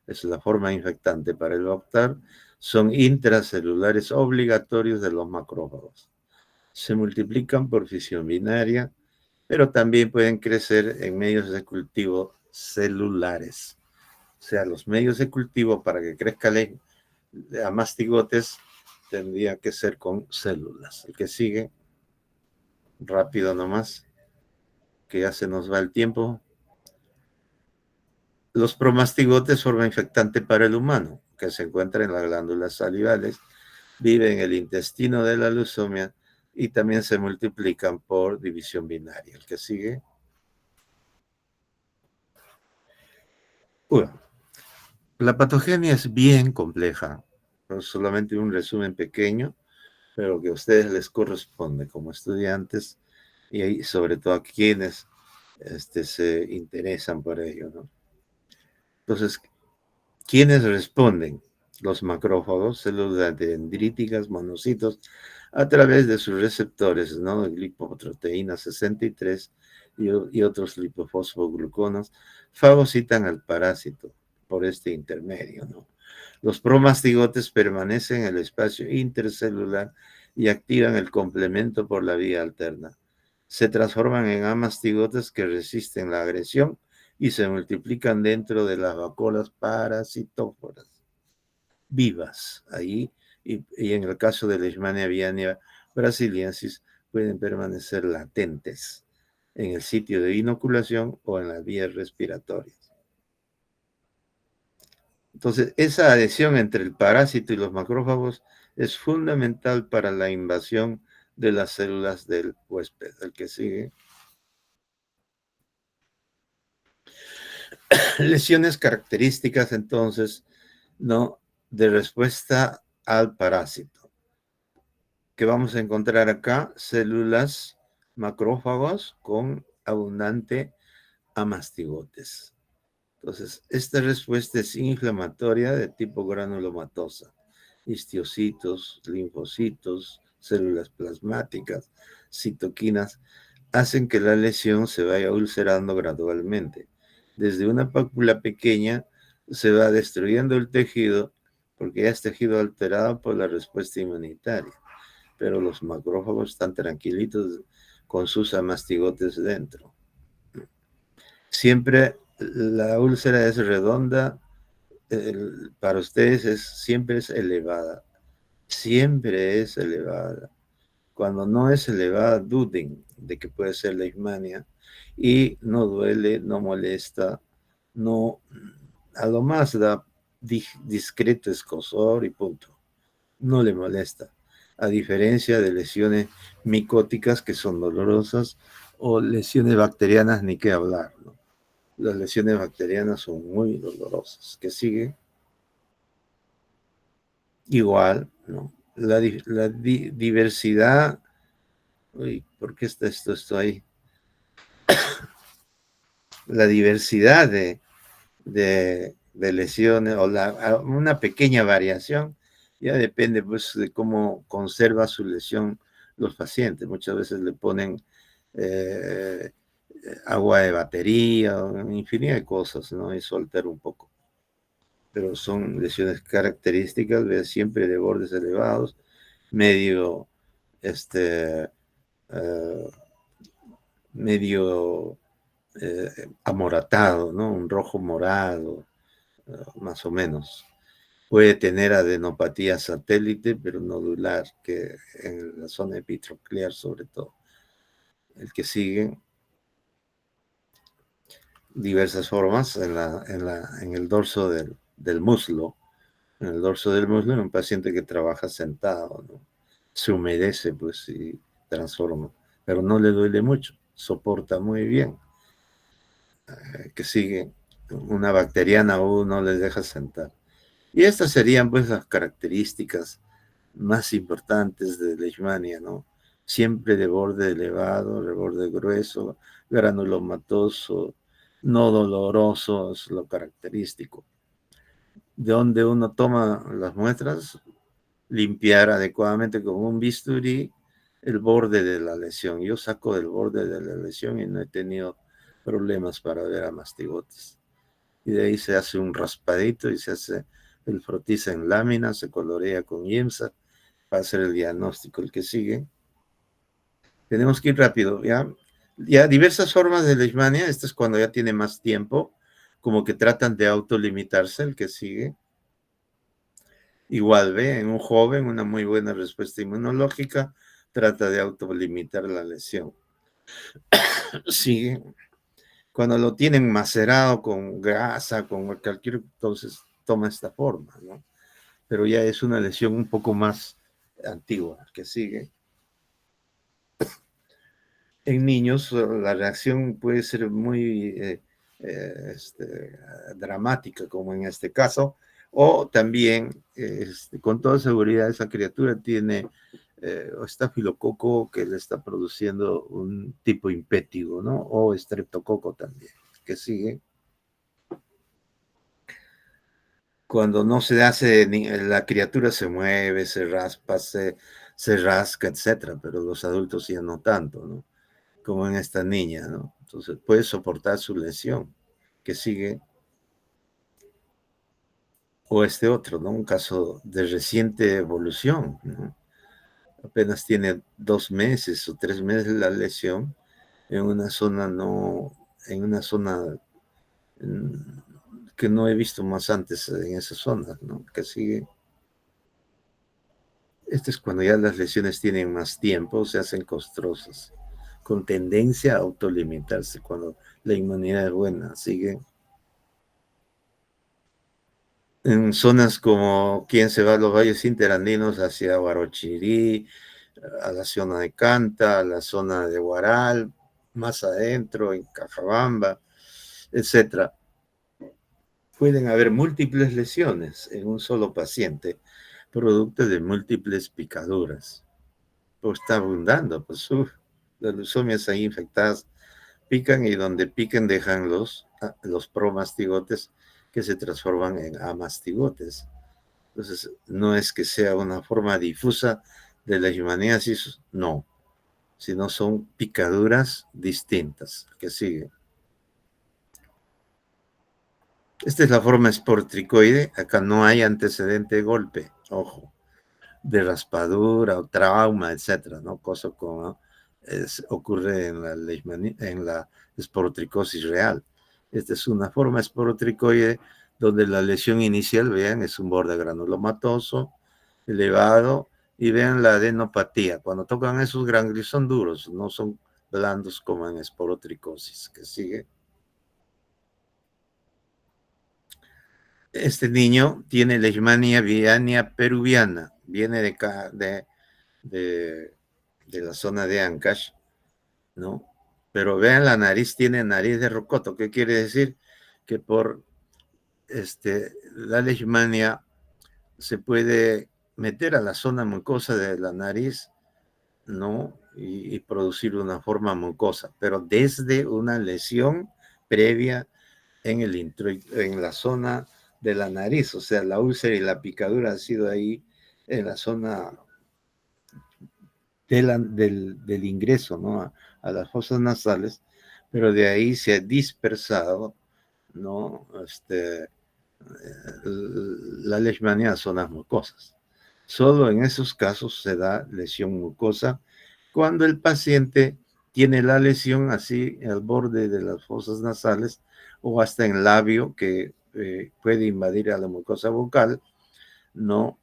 Es la forma infectante para el vector. Son intracelulares obligatorios de los macrófagos. Se multiplican por fisión binaria, pero también pueden crecer en medios de cultivo celulares. O sea, los medios de cultivo para que crezca a mastigotes tendría que ser con células. El que sigue, rápido nomás, que ya se nos va el tiempo. Los promastigotes forman infectante para el humano, que se encuentra en las glándulas salivales, vive en el intestino de la leucemia y también se multiplican por división binaria. El que sigue. Bueno, la patogenia es bien compleja, no solamente un resumen pequeño, pero que a ustedes les corresponde como estudiantes y sobre todo a quienes se interesan por ello, ¿no? Entonces, ¿quiénes responden? Los macrófagos, células dendríticas, monocitos, a través de sus receptores, ¿no? Glipoproteína 63 y otros lipofosfogluconos, fagocitan al parásito por este intermedio, ¿no? Los promastigotes permanecen en el espacio intercelular y activan el complemento por la vía alterna. Se transforman en amastigotes que resisten la agresión y se multiplican dentro de las vacuolas parasitóforas vivas ahí, y en el caso de Leishmania aviaria brasiliensis pueden permanecer latentes en el sitio de inoculación o en las vías respiratorias. Entonces, esa adhesión entre el parásito y los macrófagos es fundamental para la invasión de las células del huésped. El que sigue. Lesiones características, entonces, ¿no? De respuesta al parásito. Que vamos a encontrar acá células macrófagos con abundante amastigotes. Entonces, esta respuesta es inflamatoria de tipo granulomatosa. Histiocitos, linfocitos, células plasmáticas, citoquinas, hacen que la lesión se vaya ulcerando gradualmente. Desde una pápula pequeña se va destruyendo el tejido porque ya es tejido alterado por la respuesta inmunitaria. Pero los macrófagos están tranquilitos con sus amastigotes dentro. Siempre la úlcera es redonda, para ustedes siempre es elevada, siempre es elevada. Cuando no es elevada, duden de que puede ser leishmania y no duele, no molesta, no, a lo más da discreto escozor y punto. No le molesta, a diferencia de lesiones micóticas que son dolorosas o lesiones bacterianas, ni qué hablar, ¿no? Las lesiones bacterianas son muy dolorosas. ¿Qué sigue? Igual, ¿no? La diversidad. Uy, ¿por qué está esto ahí? La diversidad de lesiones o una pequeña variación ya depende pues de cómo conserva su lesión los pacientes. Muchas veces le ponen eh, agua de batería, infinidad de cosas, ¿no? Eso altera un poco. Pero son lesiones características, siempre de bordes elevados, medio, uh, medio amoratado, ¿no? Un rojo morado, más o menos. Puede tener adenopatía satélite, pero nodular, que en la zona epitroclear sobre todo. El que sigue, diversas formas en el dorso del muslo. En el dorso del muslo, en un paciente que trabaja sentado, ¿no? Se humedece, pues, y transforma. Pero no le duele mucho, soporta muy bien. Que sigue, una bacteriana o no les deja sentar. Y estas serían, pues, las características más importantes de Leishmania, ¿no? siempre de borde elevado, de borde grueso, granulomatoso, no doloroso, es lo característico. De donde uno toma las muestras, limpiar adecuadamente con un bisturí el borde de la lesión. Yo saco del borde de la lesión y no he tenido problemas para ver a mastigotes. Y de ahí se hace un raspadito y se hace el frotiza en lámina, se colorea con IEMSA para hacer el diagnóstico. El que sigue. Tenemos que ir rápido, ¿ya? Ya diversas formas de leishmania, esto es cuando ya tiene más tiempo, como que tratan de autolimitarse, el que sigue. Igual, ve, en un joven, una muy buena respuesta inmunológica, trata de autolimitar la lesión. Sigue. Cuando lo tienen macerado con grasa, con cualquier, entonces toma esta forma, ¿no? Pero ya es una lesión un poco más antigua, que sigue. En niños la reacción puede ser muy dramática, como en este caso, o también, con toda seguridad, esa criatura tiene estafilococo que le está produciendo un tipo impétigo, ¿no? O estreptococo también, que sigue. Cuando no se hace, la criatura se mueve, se raspa, se rasca, etcétera, pero los adultos ya no tanto, ¿no? Como en esta niña, ¿no? Entonces puede soportar su lesión, que sigue, o este otro, ¿no? Un caso de reciente evolución, ¿no? Apenas tiene 2 meses o 3 meses la lesión en una zona no, en una zona que no he visto más antes en esa zona, ¿no? Que sigue. Este es cuando ya las lesiones tienen más tiempo, se hacen costrosas, con tendencia a autolimitarse, cuando la inmunidad es buena, sigue. En zonas como quien se va a los valles interandinos hacia Huarochirí, a la zona de Canta, a la zona de Huaral, más adentro, en Cajabamba, etcétera. Pueden haber múltiples lesiones en un solo paciente, producto de múltiples picaduras. Pues está abundando, pues las leucemias ahí infectadas pican y donde pican dejan los promastigotes que se transforman en amastigotes. Entonces, no es que sea una forma difusa de la leishmaniasis, no, sino son picaduras distintas. Que sigue. Esta es la forma esportricoide. Acá no hay antecedente de golpe, ojo, de raspadura o trauma, etcétera, ¿no? Cosa como ocurre en en la esporotricosis real. Esta es una forma esporotricoide donde la lesión inicial, vean, es un borde granulomatoso, elevado, y vean la adenopatía. Cuando tocan esos ganglios son duros, no son blandos como en esporotricosis. Que sigue. Este niño tiene leishmania viania peruviana, viene de, de la zona de Ancash, ¿no? Pero vean, la nariz tiene nariz de rocoto. ¿Qué quiere decir? Que por la leishmania se puede meter a la zona mucosa de la nariz, ¿no? Y producir una forma mucosa, pero desde una lesión previa en la zona de la nariz, o sea, la úlcera y la picadura ha sido ahí en la zona del ingreso, ¿no? A las fosas nasales, pero de ahí se ha dispersado, ¿no? La leishmania a zonas mucosas. Solo en esos casos se da lesión mucosa cuando el paciente tiene la lesión así al borde de las fosas nasales o hasta en labio que puede invadir a la mucosa bucal, no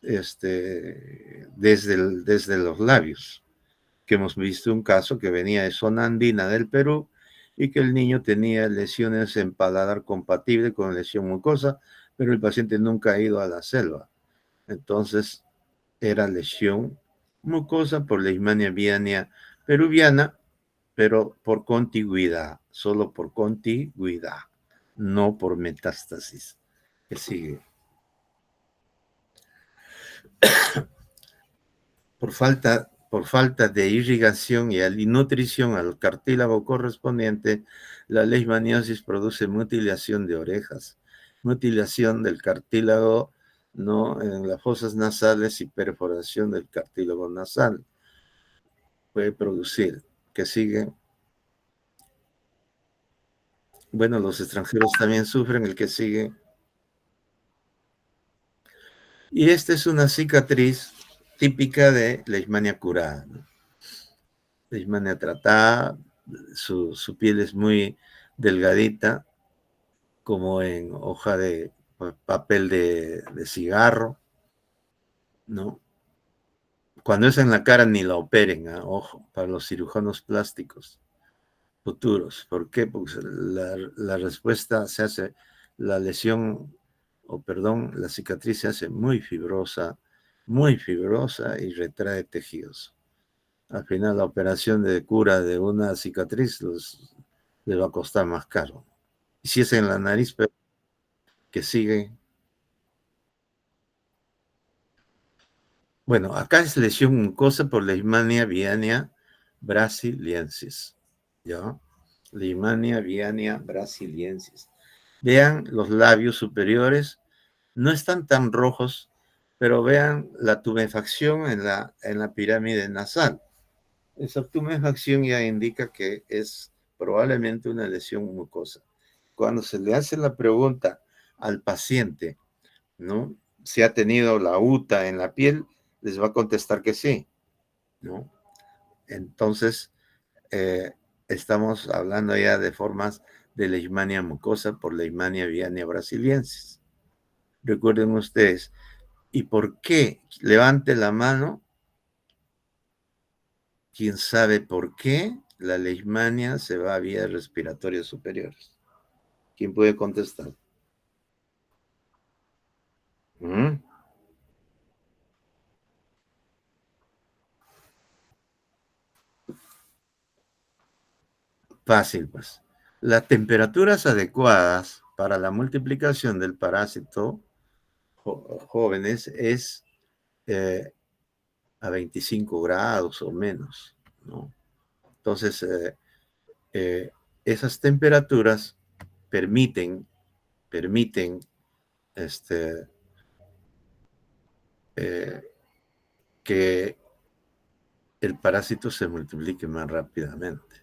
desde los labios. Que hemos visto un caso que venía de zona andina del Perú y que el niño tenía lesiones en paladar compatible con lesión mucosa, pero el paciente nunca ha ido a la selva. Entonces, era lesión mucosa por leishmania viania peruviana, pero por contigüidad, solo por contigüidad, no por metástasis. Que sigue. Por falta por falta de irrigación y nutrición al cartílago correspondiente, la leishmaniosis produce mutilación de orejas, mutilación del cartílago, ¿no?, en las fosas nasales y perforación del cartílago nasal. Puede producir, que sigue. Bueno, los extranjeros también sufren, el que sigue. Y esta es una cicatriz típica de leishmania curada, ¿no? Leishmania tratada, su piel es muy delgadita, como en hoja de papel de cigarro, ¿no? Cuando es en la cara ni la operen, ¿eh? Ojo, para los cirujanos plásticos futuros. ¿Por qué? Porque la respuesta se hace, la lesión, o perdón, la cicatriz se hace muy fibrosa y retrae tejidos. Al final la operación de cura de una cicatriz les va a costar más caro. Y si es en la nariz, pero que sigue. Bueno, acá es lesión mucosa por Leishmania viánea brasiliensis, ¿ya? Leishmania viánea brasiliensis. Vean los labios superiores, no están tan rojos, pero vean la tumefacción en la pirámide nasal. Esa tumefacción ya indica que es probablemente una lesión mucosa. Cuando se le hace la pregunta al paciente, ¿no?, si ha tenido la UTA en la piel, les va a contestar que sí, ¿no? Entonces, eh, estamos hablando ya de formas de leishmania mucosa por Leishmania viánea brasiliensis. Recuerden ustedes, ¿y por qué? Levante la mano. ¿Quién sabe por qué la leishmania se va a vías respiratorias superiores? ¿Quién puede contestar? ¿Mm? Fácil, pues. Las temperaturas adecuadas para la multiplicación del parásito jóvenes es eh, a 25 grados o menos, ¿no? Entonces, eh, esas temperaturas permiten este, eh, que el parásito se multiplique más rápidamente.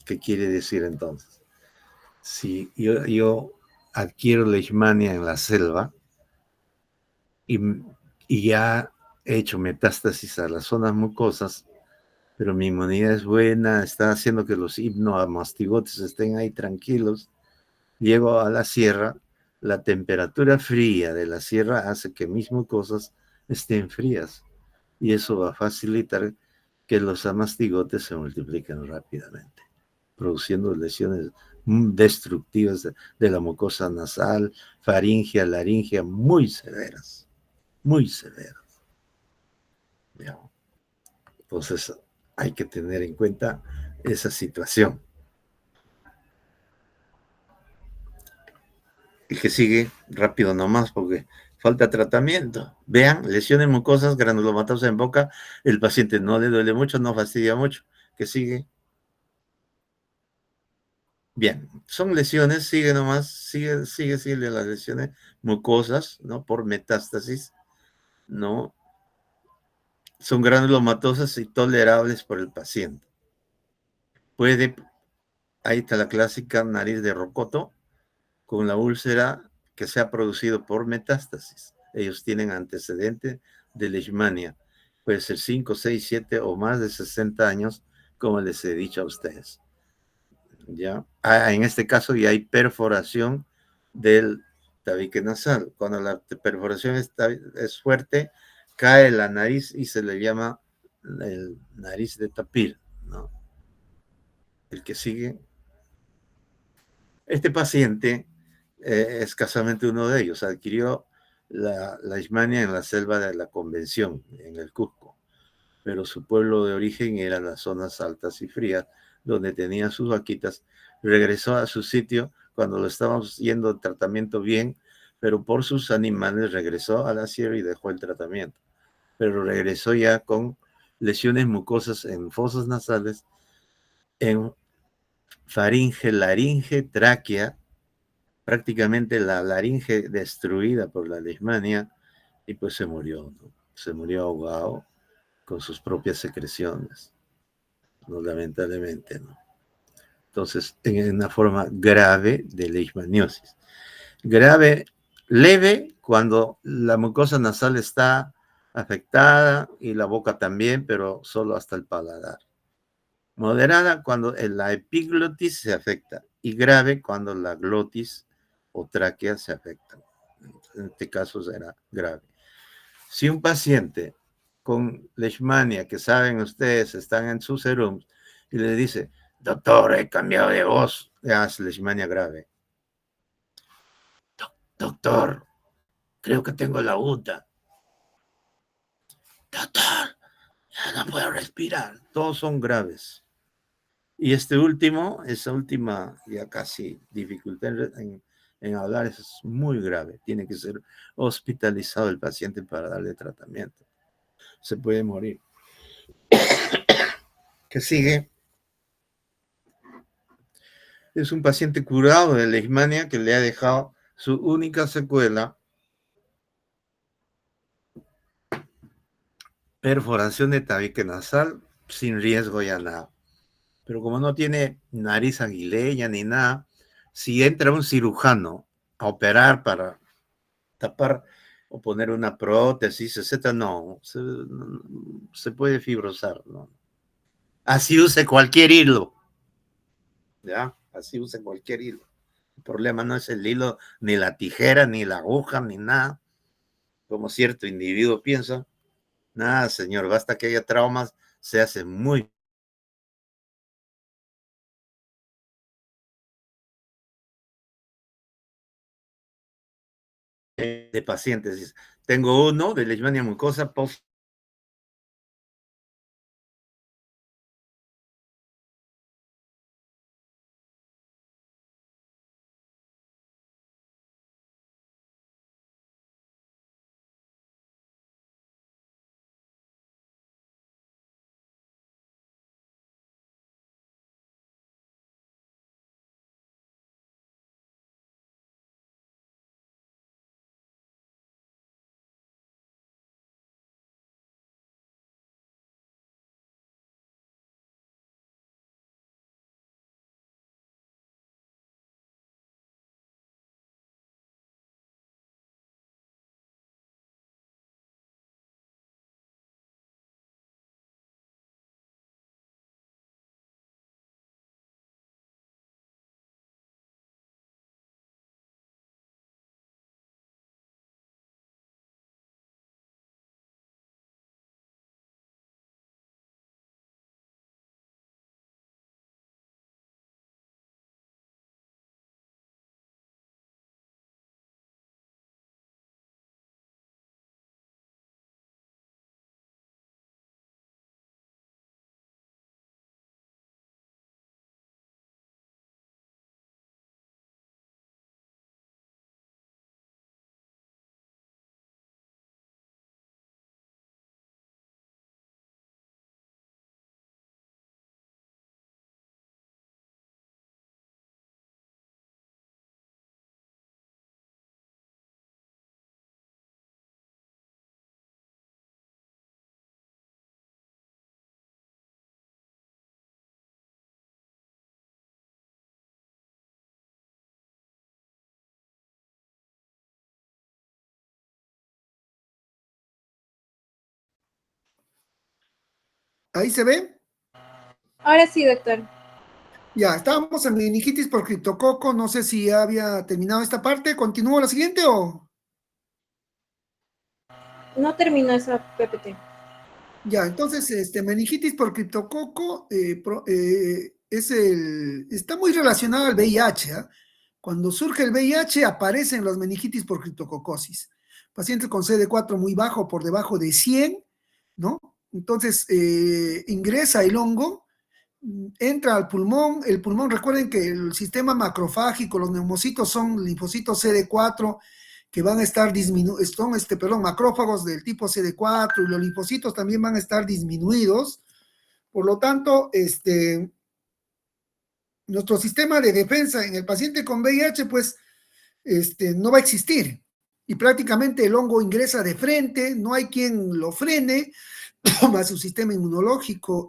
¿Qué quiere decir entonces? Si yo adquiero leishmania en la selva y, y ya he hecho metástasis a las zonas mucosas, pero mi inmunidad es buena, está haciendo que los hipnoamastigotes estén ahí tranquilos, llego a la sierra, la temperatura fría de la sierra hace que mis mucosas estén frías y eso va a facilitar que los amastigotes se multipliquen rápidamente, produciendo lesiones destructivas de la mucosa nasal, faringea, laringea, muy severas, muy severas. ¿Ya? Entonces hay que tener en cuenta esa situación. El que sigue, rápido nomás, porque falta tratamiento. Vean, lesiones mucosas, granulomatosa en boca, el paciente no le duele mucho, no fastidia mucho. Que sigue. Bien, son lesiones, sigue nomás, sigue las lesiones mucosas, ¿no? Por metástasis, ¿no? Son granulomatosas y tolerables por el paciente. Puede, ahí está la clásica nariz de rocoto, con la úlcera que se ha producido por metástasis. Ellos tienen antecedente de leishmania. Puede ser 5, 6, 7 o más de 60 años, como les he dicho a ustedes. ¿Ya? En este caso ya hay perforación del tabique nasal. Cuando la perforación es fuerte, cae la nariz y se le llama el nariz de tapir, ¿no? El que sigue. Este paciente, escasamente uno de ellos, adquirió la leishmania en la selva de la Convención, en el Cusco, pero su pueblo de origen eran las zonas altas y frías, donde tenía sus vaquitas. Regresó a su sitio cuando lo estábamos yendo el tratamiento bien, pero por sus animales regresó a la sierra y dejó el tratamiento. Pero regresó ya con lesiones mucosas en fosas nasales, en faringe, laringe, tráquea, prácticamente la laringe destruida por la leishmania, y pues se murió, ¿no? Se murió ahogado con sus propias secreciones, ¿no? Lamentablemente, ¿no? Entonces, en una forma grave de leishmaniosis. Grave, leve, cuando la mucosa nasal está afectada y la boca también, pero solo hasta el paladar. Moderada cuando la epiglotis se afecta y grave cuando la glotis o tráquea se afectan. En este caso será grave. Si un paciente con leishmania, que saben ustedes, están en su serum y le dice, doctor, he cambiado de voz, ya es leishmania grave. Doctor, creo que tengo la UTA. Doctor, ya no puedo respirar. Todos son graves. Y este último, esa última ya casi dificultad en hablar es muy grave. Tiene que ser hospitalizado el paciente para darle tratamiento. Se puede morir. ¿Qué sigue? Es un paciente curado de leishmania que le ha dejado su única secuela, perforación de tabique nasal, sin riesgo ya nada. Pero como no tiene nariz aguileña ni nada, si entra un cirujano a operar para tapar o poner una prótesis, etcétera, no, se puede fibrosar, ¿no? Así use cualquier hilo, ¿ya? Así use cualquier hilo. El problema no es el hilo, ni la tijera, ni la aguja, ni nada, como cierto individuo piensa. Nada, señor, basta que haya traumas, se hace muy de pacientes. Tengo uno de leishmania mucosa post. ¿Ahí se ve? Ahora sí, doctor. Ya, estábamos en meningitis por criptococo, no sé si ya había terminado esta parte, ¿continúo la siguiente o...? No terminó esa PPT. Ya, entonces, meningitis por criptococo está muy relacionado al VIH, ¿ah? Cuando surge el VIH aparecen las meningitis por criptococosis. Pacientes con CD4 muy bajo, por debajo de 100, ¿no? Entonces, ingresa el hongo, entra al pulmón, el pulmón, recuerden que el sistema macrofágico, los neumocitos son linfocitos CD4 que van a estar disminuidos, son macrófagos del tipo CD4 y los linfocitos también van a estar disminuidos. Por lo tanto, nuestro sistema de defensa en el paciente con VIH, pues, no va a existir. Y prácticamente el hongo ingresa de frente, no hay quien lo frene, más su sistema inmunológico,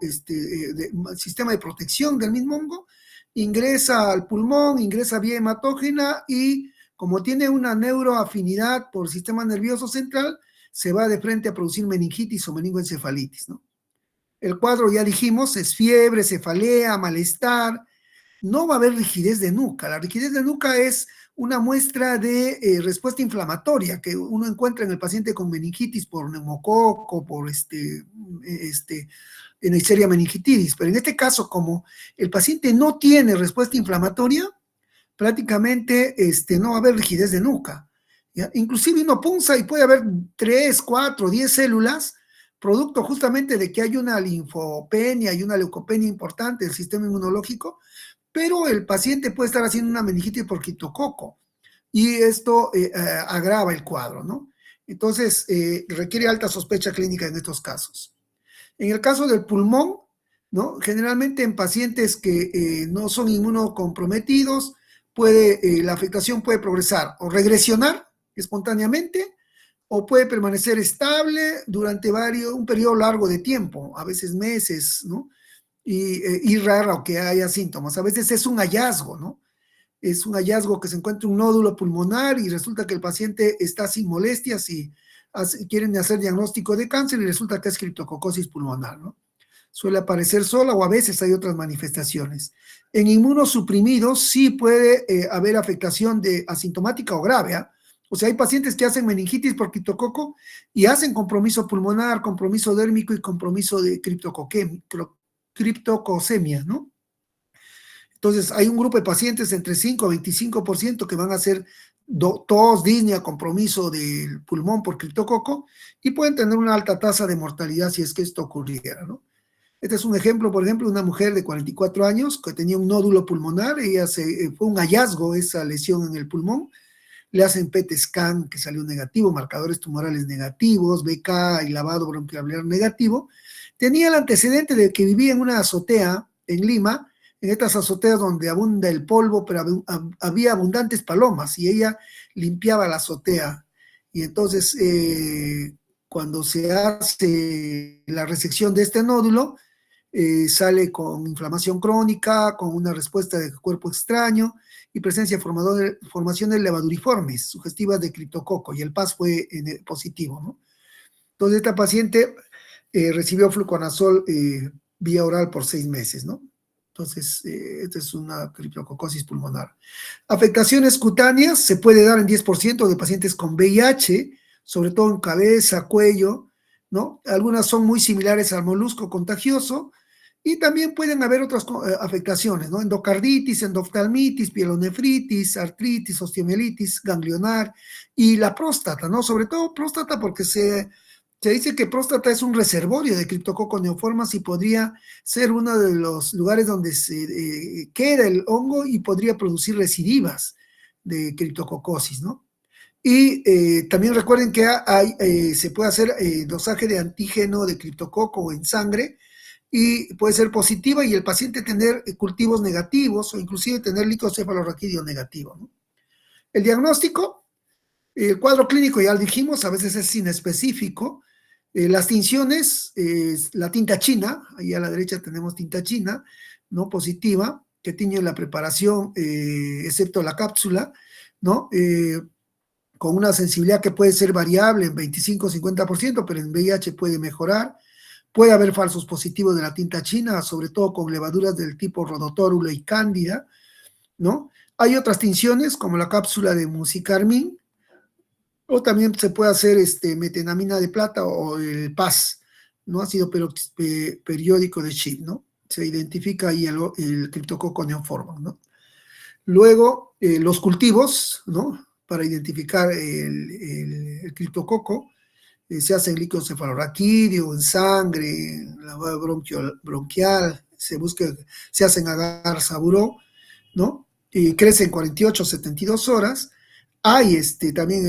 sistema de protección del mismo hongo, ingresa al pulmón, ingresa vía hematógena y como tiene una neuroafinidad por el sistema nervioso central, se va de frente a producir meningitis o meningoencefalitis, ¿no? El cuadro, ya dijimos, es fiebre, cefalea, malestar. No va a haber rigidez de nuca. La rigidez de nuca es una muestra de respuesta inflamatoria que uno encuentra en el paciente con meningitis por neumococo, por Neisseria meningitidis. Pero en este caso, como el paciente no tiene respuesta inflamatoria, prácticamente no va a haber rigidez de nuca, ¿ya? Inclusive uno punza y puede haber 3, 4, 10 células, producto justamente de que hay una linfopenia y una leucopenia importante del sistema inmunológico, pero el paciente puede estar haciendo una meningitis por criptococo y esto agrava el cuadro, ¿no? Entonces, requiere alta sospecha clínica en estos casos. En el caso del pulmón, ¿no? Generalmente en pacientes que no son inmunocomprometidos, la afectación puede progresar o regresionar espontáneamente o puede permanecer estable durante un periodo largo de tiempo, a veces meses, ¿no? Y raro que haya síntomas. A veces es un hallazgo, ¿no? Es un hallazgo que se encuentra un nódulo pulmonar y resulta que el paciente está sin molestias y quieren hacer diagnóstico de cáncer y resulta que es criptococosis pulmonar, ¿no? Suele aparecer sola o a veces hay otras manifestaciones. En inmunosuprimidos sí puede haber afectación asintomática o grave, ¿eh? O sea, hay pacientes que hacen meningitis por criptococo y hacen compromiso pulmonar, compromiso dérmico y compromiso de criptocosemia, ¿no? Entonces, hay un grupo de pacientes entre 5 a 25% que van a hacer tos, disnea, compromiso del pulmón por criptococo y pueden tener una alta tasa de mortalidad si es que esto ocurriera, ¿no? Este es un ejemplo, por ejemplo, de una mujer de 44 años que tenía un nódulo pulmonar, fue un hallazgo esa lesión en el pulmón, le hacen PET scan que salió negativo, marcadores tumorales negativos, BK y lavado bronquialveolar negativo. Tenía el antecedente de que vivía en una azotea en Lima, en estas azoteas donde abunda el polvo, pero había abundantes palomas y ella limpiaba la azotea. Y entonces, cuando se hace la resección de este nódulo, sale con inflamación crónica, con una respuesta de cuerpo extraño y presencia de formaciones levaduriformes sugestivas de criptococo, y el PAS fue positivo, ¿no? Entonces, esta paciente recibió fluconazol vía oral por 6 meses, ¿no? Entonces, esta es una criptococosis pulmonar. Afectaciones cutáneas se puede dar en 10% de pacientes con VIH, sobre todo en cabeza, cuello, ¿no? Algunas son muy similares al molusco contagioso, y también pueden haber otras afectaciones, ¿no? Endocarditis, endoftalmitis, pielonefritis, artritis, osteomielitis, ganglionar y la próstata, ¿no? Sobre todo próstata porque se dice que próstata es un reservorio de criptococo neoformas y podría ser uno de los lugares donde se queda el hongo y podría producir recidivas de criptococosis, ¿no? Y también recuerden que se puede hacer dosaje de antígeno de criptococo en sangre y puede ser positiva y el paciente tener cultivos negativos o inclusive tener licocefalorraquídeo negativo, ¿no? El diagnóstico, el cuadro clínico ya lo dijimos, a veces es inespecífico. Las tinciones, la tinta china, ahí a la derecha tenemos tinta china, ¿no? Positiva, que tiñe la preparación, excepto la cápsula, ¿no? Con una sensibilidad que puede ser variable en 25-50%, pero en VIH puede mejorar. Puede haber falsos positivos de la tinta china, sobre todo con levaduras del tipo Rhodotórula y Cándida, ¿no? Hay otras tinciones, como la cápsula de Musicarmin, o también se puede hacer metenamina de plata o el PAS, ¿no? Ácido periódico de Schiff, ¿no? Se identifica ahí el criptococo neoformans, ¿no? Luego, los cultivos, ¿no? Para identificar el criptococo, se hace en líquido cefalorraquídeo, en sangre, en lavado bronquial, se hace en agar saburó, ¿no? Y crece en 48-72 horas. Hay también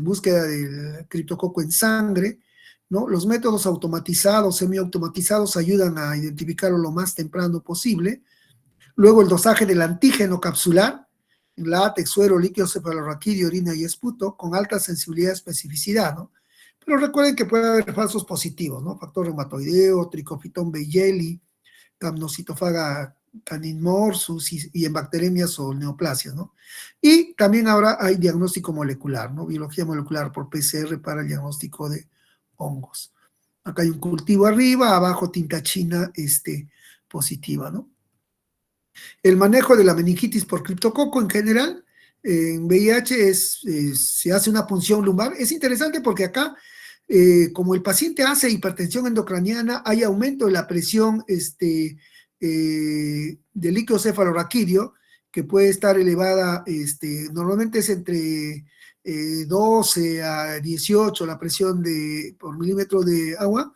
búsqueda del criptococo en sangre, ¿no? Los métodos automatizados, semiautomatizados ayudan a identificarlo lo más temprano posible. Luego el dosaje del antígeno capsular, látex, suero, líquido cefalorraquídeo, orina y esputo, con alta sensibilidad y especificidad, ¿no? Pero recuerden que puede haber falsos positivos, ¿no? Factor reumatoideo, tricofitón B. jelly, Capnocitofaga caninmorsus y en bacteremias o neoplasias, ¿no? Y también ahora hay diagnóstico molecular, ¿no? Biología molecular por PCR para el diagnóstico de hongos. Acá hay un cultivo arriba, abajo tinta china positiva, ¿no? El manejo de la meningitis por criptococo en general, en VIH se hace una punción lumbar. Es interesante porque acá, como el paciente hace hipertensión endocraniana, hay aumento de la presión del líquido cefalorraquídeo, que puede estar elevada, normalmente es entre 12 a 18 la presión por milímetro de agua,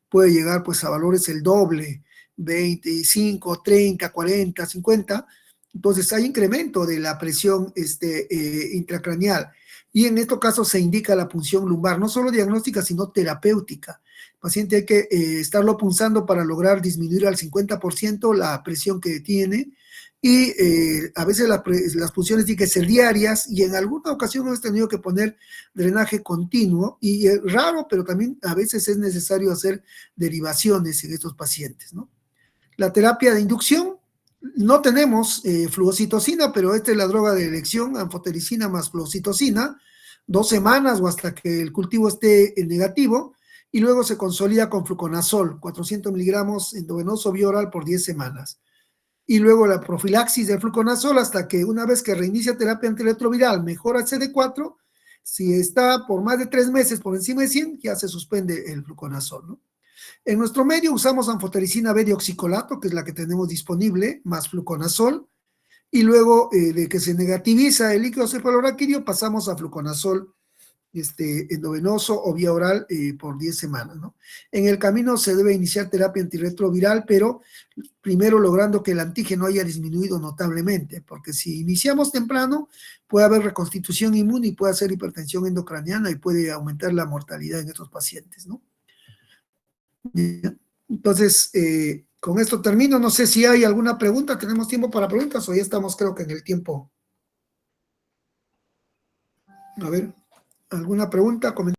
puede llegar pues a valores el doble, 25, 30, 40, 50. Entonces hay incremento de la presión intracraneal. Y en estos casos se indica la punción lumbar, no solo diagnóstica, sino terapéutica. El paciente hay que estarlo punzando para lograr disminuir al 50% la presión que tiene. Y a veces las punciones tienen que ser diarias y en alguna ocasión hemos tenido que poner drenaje continuo y es raro, pero también a veces es necesario hacer derivaciones en estos pacientes, ¿no? La terapia de inducción, no tenemos fluocitocina, pero esta es la droga de elección, anfotericina más fluocitocina, 2 semanas o hasta que el cultivo esté en negativo, y luego se consolida con fluconazol, 400 miligramos endovenoso vía oral por 10 semanas. Y luego la profilaxis del fluconazol hasta que una vez que reinicia terapia antirretroviral mejora el CD4, si está por más de 3 meses por encima de 100, ya se suspende el fluconazol, ¿no? En nuestro medio usamos anfotericina B dioxicolato, que es la que tenemos disponible, más fluconazol, y luego de que se negativiza el líquido cefalorraquídeo, pasamos a fluconazol endovenoso o vía oral por 10 semanas, ¿no? En el camino se debe iniciar terapia antirretroviral, pero primero logrando que el antígeno haya disminuido notablemente, porque si iniciamos temprano, puede haber reconstitución inmune y puede hacer hipertensión endocraniana y puede aumentar la mortalidad en estos pacientes, ¿no? Entonces, con esto termino. No sé si hay alguna pregunta. ¿Tenemos tiempo para preguntas o ya estamos, creo que en el tiempo? A ver, ¿alguna pregunta?